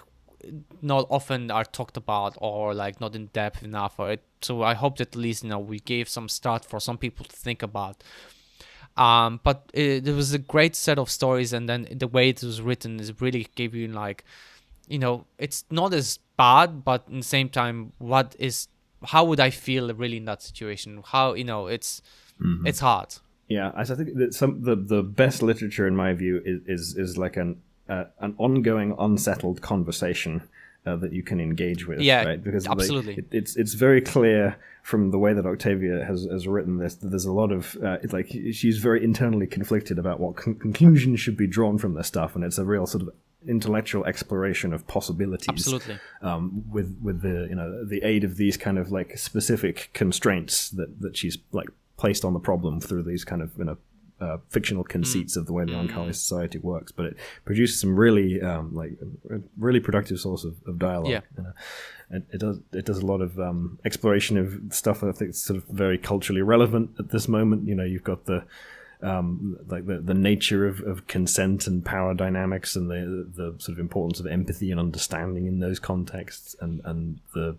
not often are talked about, or like not in depth enough. So I hope that at least, we gave some start for some people to think about. But it was a great set of stories, and then the way it was written is really gave you like, it's not as bad, but at the same time, how would I feel really in that situation? How, it's hard. Yeah, I think that the best literature, in my view, is like an ongoing unsettled conversation that you can engage with. Yeah, right? Because absolutely. It's very clear from the way that Octavia has written this that there's a lot of it's like she's very internally conflicted about what conclusions should be drawn from this stuff, and it's a real sort of intellectual exploration of possibilities. Absolutely. With the aid of these kind of like specific constraints that she's like placed on the problem through these kind of fictional conceits of the way the Oankali society works, but it produces some really really productive source of dialogue. Yeah. And it does a lot of exploration of stuff that I think is sort of very culturally relevant at this moment. You've got the nature of consent and power dynamics, and the sort of importance of empathy and understanding in those contexts, and the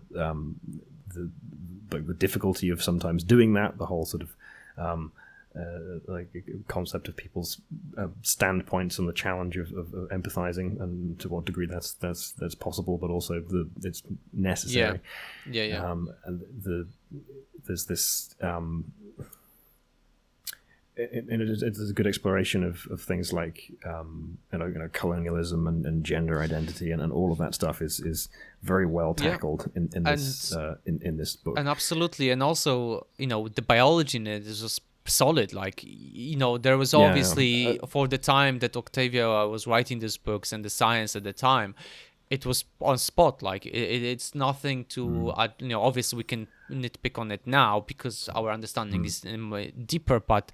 difficulty of sometimes doing that. The whole sort of concept of people's standpoints and the challenge of empathizing, and to what degree that's possible, but also it's necessary. Yeah. And there's this. It's a good exploration of things like colonialism and gender identity, and all of that stuff is very well tackled in this book. And absolutely, and also the biology in it is just solid. Like there was obviously for the time that Octavia was writing these books, and the science at the time, it was on spot. Like it's nothing to obviously we can nitpick on it now because our understanding is deeper, but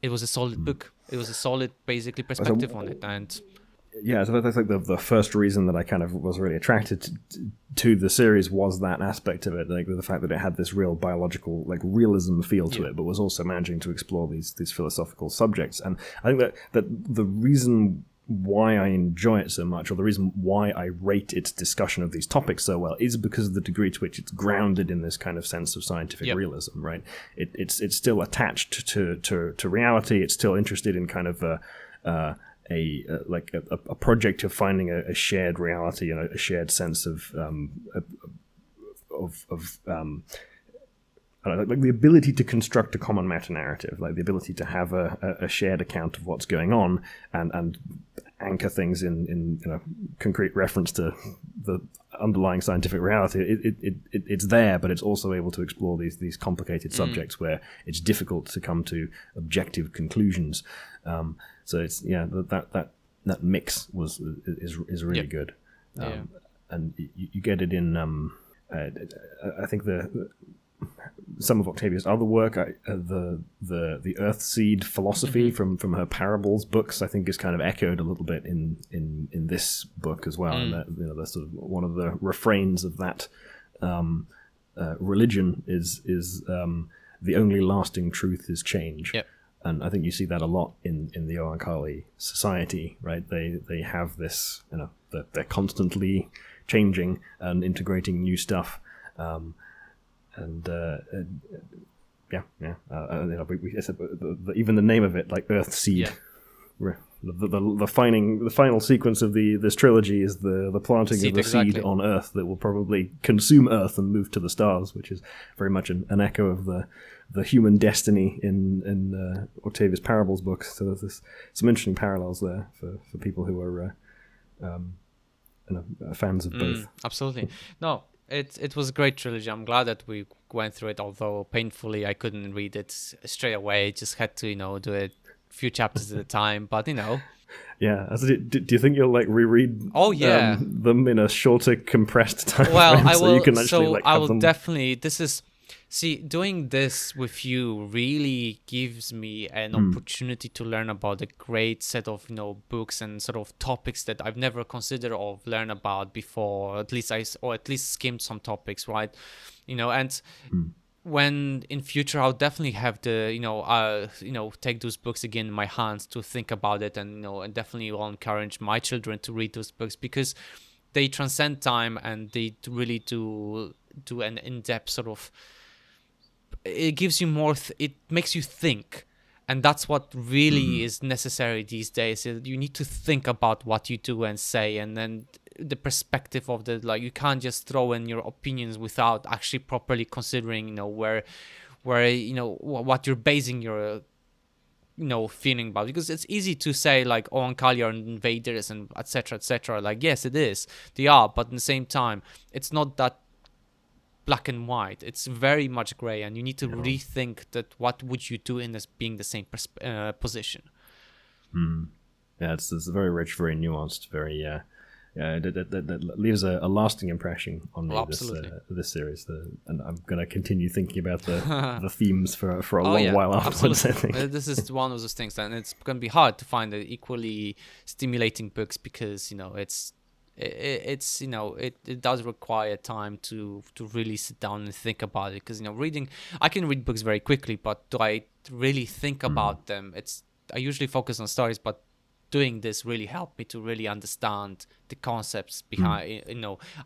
it was a solid book. It was a solid, basically, perspective on it. And yeah, so that's like the first reason that I kind of was really attracted to the series was that aspect of it, like the fact that it had this real biological, like realism feel to it, but was also managing to explore these philosophical subjects. And I think that the reason why I enjoy it so much, or the reason why I rate its discussion of these topics so well, is because of the degree to which it's grounded in this kind of sense of scientific realism, right? It's still attached to reality. It's still interested in kind of a project of finding a shared reality and a shared sense of like the ability to construct a common meta-narrative, like the ability to have a shared account of what's going on and anchor things in concrete reference to the underlying scientific reality. It's there, but it's also able to explore these complicated subjects where it's difficult to come to objective conclusions. So it's that mix is really good, and you get it in. I think some of Octavia's other work, the Earthseed philosophy from her parables books, I think is kind of echoed a little bit in this book as well. And that's sort of one of the refrains of that religion is the only lasting truth is change. Yep. And I think you see that a lot in the Oankali society, right? They have this, they're constantly changing and integrating new stuff. Even the name of it, like Earthseed, the final sequence of this trilogy is the planting of the seed on Earth that will probably consume Earth and move to the stars, which is very much an echo of the human destiny in Octavius Parable's books. So there's some interesting parallels there for people who are fans of both. Absolutely. No, it was a great trilogy. I'm glad that we went through it, although painfully I couldn't read it straight away. Just had to, do it a few chapters at a time. But, Yeah. Do you think you'll reread them in a shorter, compressed time well, frame I will, so you can actually I have will them? Definitely. Doing this with you really gives me an opportunity to learn about a great set of books and sort of topics that I've never considered or learned about before. At least skimmed some topics, right? And when in future I'll definitely have to take those books again in my hands to think about it, and and definitely will encourage my children to read those books because they transcend time and they really do an in-depth sort of. It gives you more. It makes you think, and that's what really is necessary these days. You need to think about what you do and say, and then the perspective of you can't just throw in your opinions without actually properly considering, where what you're basing your feeling about, because it's easy to say Oankali are invaders and etc. Yes, it is, they are, but at the same time it's not that black and white. It's very much gray, and you need to rethink that. What would you do in this being the same position? Yeah, it's very rich, very nuanced, very that leaves a lasting impression on me. This series, and I'm going to continue thinking about the themes for a long while afterwards. I think this is one of those things, and it's going to be hard to find equally stimulating books because it does require time to really sit down and think about it, because reading, I can read books very quickly, but do I really think about them? I usually focus on stories, but doing this really helped me to really understand the concepts behind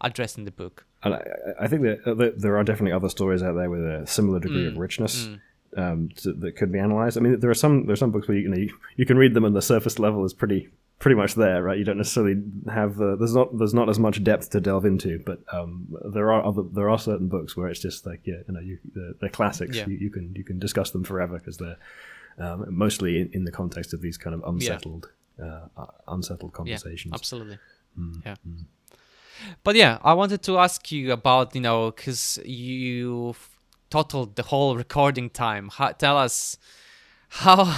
addressed in the book. And I think that there are definitely other stories out there with a similar degree of richness that could be analyzed. I mean, there are some books where you can read them and the surface level is pretty much there, right? You don't necessarily have there's not as much depth to delve into, but there are certain books where it's just they're classics. Yeah. You can discuss them forever because they're mostly in the context of these kind of unsettled conversations. Yeah, absolutely. But I wanted to ask you about because you totaled the whole recording time. Tell us how.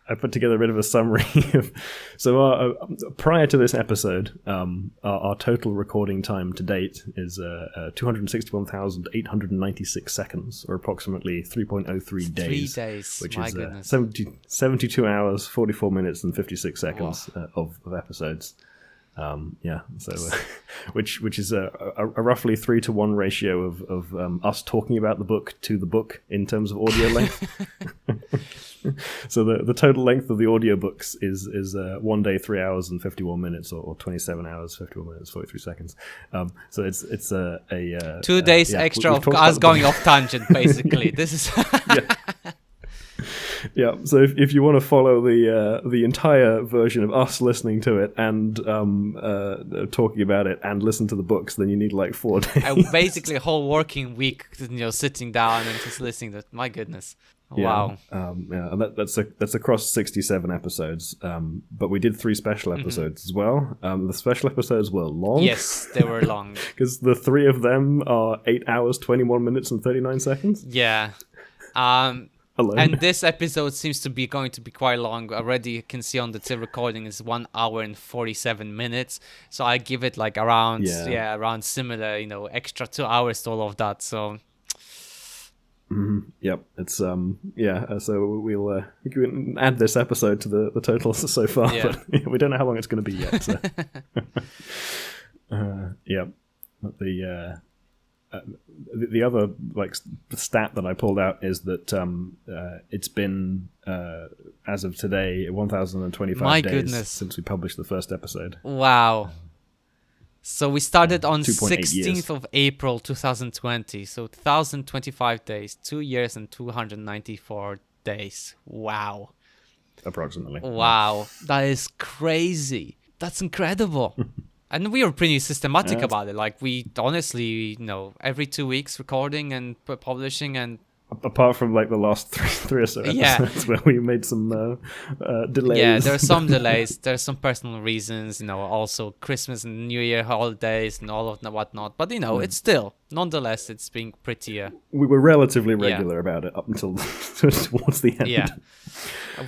I put together a bit of a summary. So prior to this episode, our total recording time to date is 261,896 seconds, or approximately 3.03 days. 3 days, which my is goodness. 72 hours, 44 minutes, and 56 seconds of episodes. Which is a roughly 3-to-1 ratio of us talking about the book to the book in terms of audio length. So the total length of the audiobooks is 1 day, 3 hours and 51 minutes, or 27 hours, 51 minutes, 43 seconds. So it's a 2 days extra of us going off tangent, basically. This is Yeah, so if you want to follow the entire version of us listening to it and talking about it and listen to the books, then you need 4 days. Basically a whole working week, sitting down and just listening to it. My goodness. Wow. And that's across 67 episodes. But we did 3 special episodes as well. The special episodes were long. Yes, they were long. Because the 3 of them are 8 hours, 21 minutes, and 39 seconds. Yeah. Alone. And this episode seems to be going to be quite long. Already you can see on the recording is 1 hour and 47 minutes. So I give it around similar, extra 2 hours to all of that. So Yep, it's so we can add this episode to the totals so far, but we don't know how long it's going to be yet. So. But the other stat that I pulled out is that it's been as of today 1,025 days since we published the first episode. Wow. So we started on 16th years. Of April 2020. So 1,025 days, 2 years and 294 days. Wow. Approximately. Wow. That is crazy. That's incredible. And we were pretty systematic about it. We honestly, every 2 weeks recording and publishing, and apart from like the last three or so episodes where we made some delays. Yeah, there are some delays. There's some personal reasons, also Christmas and New Year holidays and all of the whatnot. But it's still, nonetheless, it's been pretty. We were relatively regular about it up until towards the end. Yeah,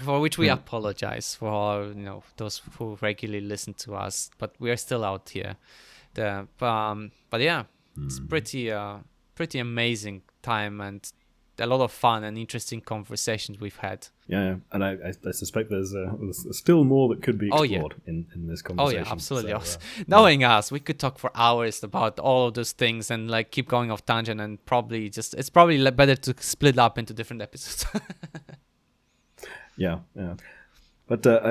for which we apologize for all, those who regularly listen to us. But we are still out here. But yeah, it's pretty amazing time and a lot of fun and interesting conversations we've had. Yeah, and I suspect there's still more that could be explored in this conversation. Oh yeah, absolutely. So, knowing us, we could talk for hours about all of those things and like keep going off tangent, and it's probably better to split up into different episodes. Yeah. But a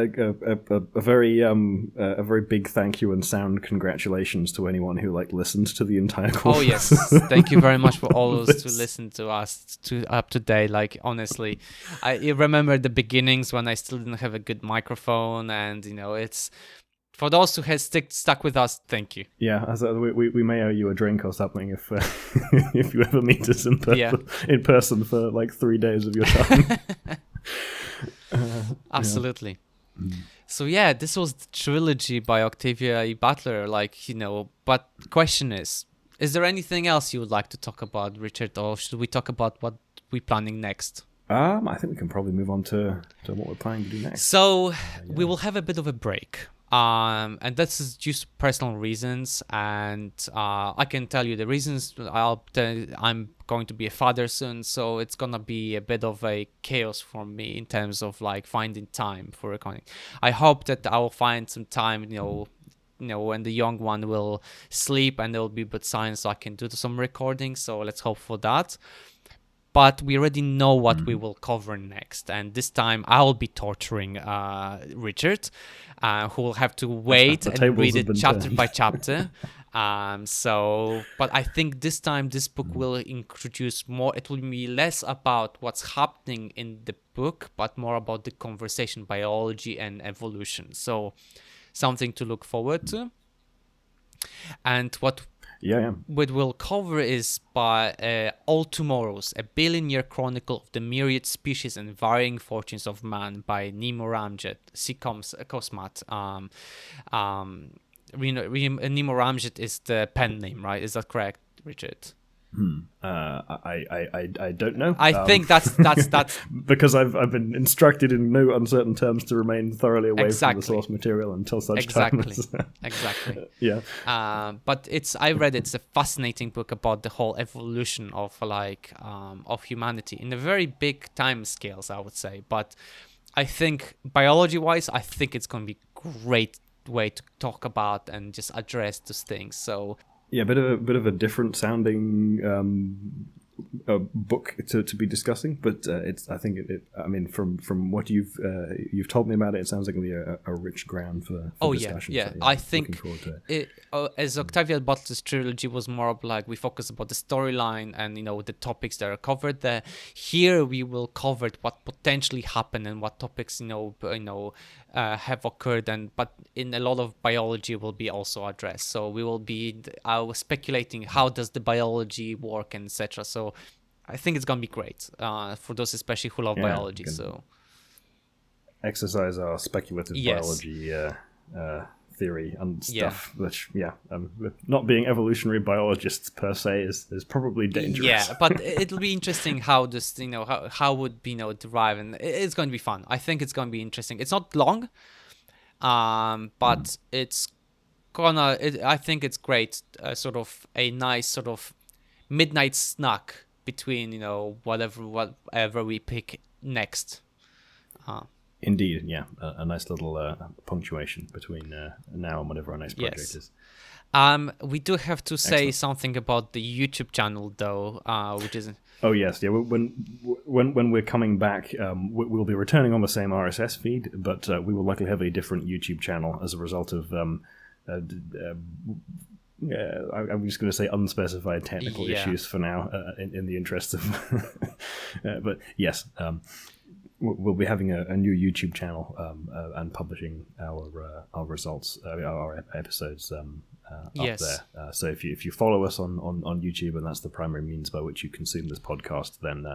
very big thank you and sound congratulations to anyone who listened to the entire course. Oh yes, thank you very much for all those who listened to us up to date. Like honestly, I remember the beginnings when I still didn't have a good microphone, and it's for those who have stuck with us. Thank you. Yeah, so we may owe you a drink or something if if you ever meet us in person for like 3 days of your time. Absolutely. So yeah, this was the trilogy by Octavia E. Butler. But the question is there anything else you would like to talk about, Richard, or should we talk about what we're planning next? I think we can probably move on to what we're planning to do next. So we will have a bit of a break. And that's just personal reasons, and I can tell you the reasons. I'm going to be a father soon, so it's gonna be a bit of a chaos for me in terms of finding time for recording. I hope that I will find some time, when the young one will sleep and there will be but silence, so I can do some recording. So let's hope for that. But we already know what we will cover next, and this time I'll be torturing Richard, who will have to wait and read it chapter by chapter. But I think this time this book will introduce more. It will be less about what's happening in the book, but more about the conversation, biology and evolution. So something to look forward to. And what we'll cover is by All Tomorrows, a billion-year chronicle of the myriad species and varying fortunes of man by Nemo Ramjet, Cosmat. Nemo Ramjet is the pen name, right? Is that correct, Richard? I don't know. I think that's because I've been instructed in no uncertain terms to remain thoroughly away from the source material until such time. Exactly. Yeah. But I read it's a fascinating book about the whole evolution of of humanity in a very big time scales, I would say. But I think biology-wise, I think it's going to be great way to talk about and just address those things. So. Yeah, a bit of a different sounding book to be discussing, but I think I mean, from what you've told me about it, it sounds like it'll be a rich ground for discussion. Yeah. So, I think as Octavia Butler's trilogy was more of we focus about the storyline and the topics that are covered there. Here we will cover what potentially happened and what topics have occurred, but in a lot of biology will be also addressed. So we will be speculating how does the biology work and etc. So I think it's gonna be great for those especially who love biology. So exercise our speculative biology theory and stuff. Which not being evolutionary biologists per se is probably dangerous. Yeah, but it'll be interesting how this how would derive, and it's going to be fun. I think it's going to be interesting. It's not long, but it's I think it's great. Sort of a nice sort of midnight snack between whatever we pick next. Indeed, yeah, a nice little punctuation between now and whatever our next project is. We do have to say something about the YouTube channel, though, which is. Oh yes, yeah. When we're coming back, we'll be returning on the same RSS feed, but we will likely have a different YouTube channel as a result of. I'm just going to say unspecified technical issues for now, in the interest of. But yes. We'll be having a new YouTube channel and publishing our results, our episodes up there. So if you follow us on YouTube, and that's the primary means by which you consume this podcast, then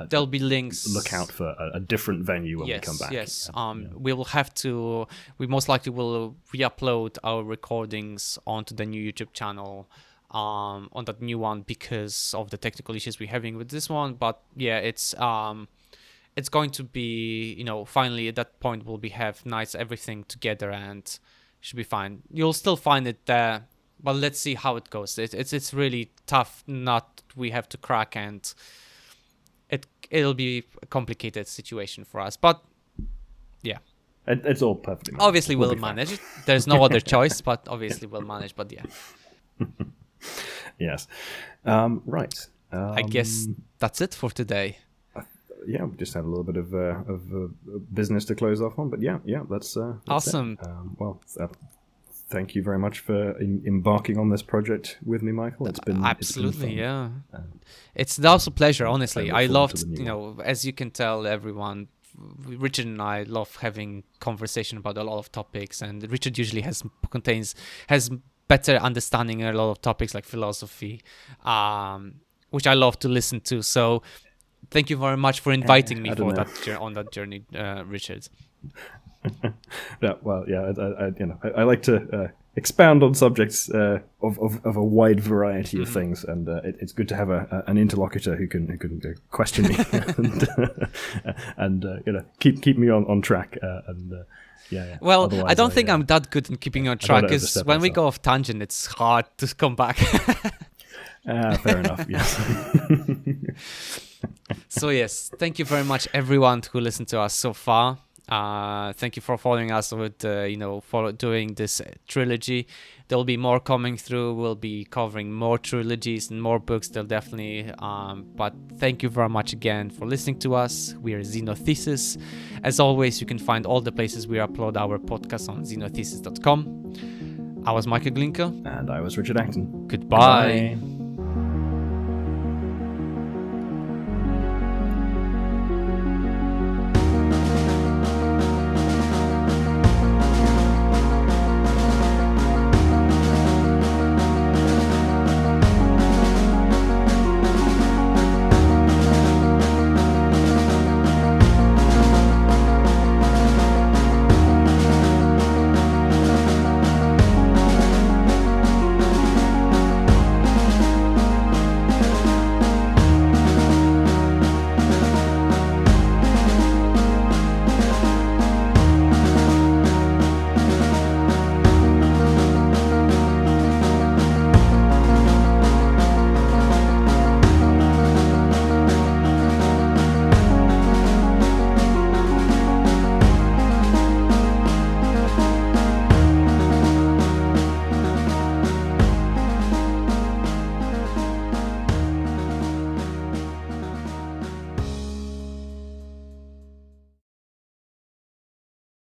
there'll be links. Look out for a different venue when we come back. Yes. We most likely will re-upload our recordings onto the new YouTube channel, on that new one, because of the technical issues we're having with this one. But yeah, it's going to be, finally at that point we'll have nice everything together and should be fine. You'll still find it there, but let's see how it goes. It's really tough nut we have to crack, and it'll be a complicated situation for us. But yeah, it's all perfectly managed. Obviously we'll manage it. There's no other choice, but obviously we'll manage. But yeah. Yes. Right. I guess that's it for today. Yeah, we just had a little bit of business to close off on, but yeah, that's awesome. Thank you very much for embarking on this project with me, Michael. It's been absolutely, it's been fun. Yeah. It's also a pleasure, honestly. I loved, as you can tell, everyone. Richard and I love having conversation about a lot of topics, and Richard usually has better understanding in a lot of topics like philosophy, which I love to listen to. So. Thank you very much for inviting me on that journey, Richard. I like to expound on subjects of a wide variety of things, and it's good to have an interlocutor who can question me and keep me on track. Well, I don't think I'm that good in keeping on track, because when we go off tangent, it's hard to come back. Fair enough. Yes. So yes, thank you very much, everyone who listened to us so far. Thank you for following us with doing this trilogy. There'll be more coming through. We'll be covering more trilogies and more books. They'll definitely. But thank you very much again for listening to us. We are Xenothesis. As always, you can find all the places we upload our podcast on xenothesis.com. I was Michael Glinka. And I was Richard Acton. Goodbye. Bye.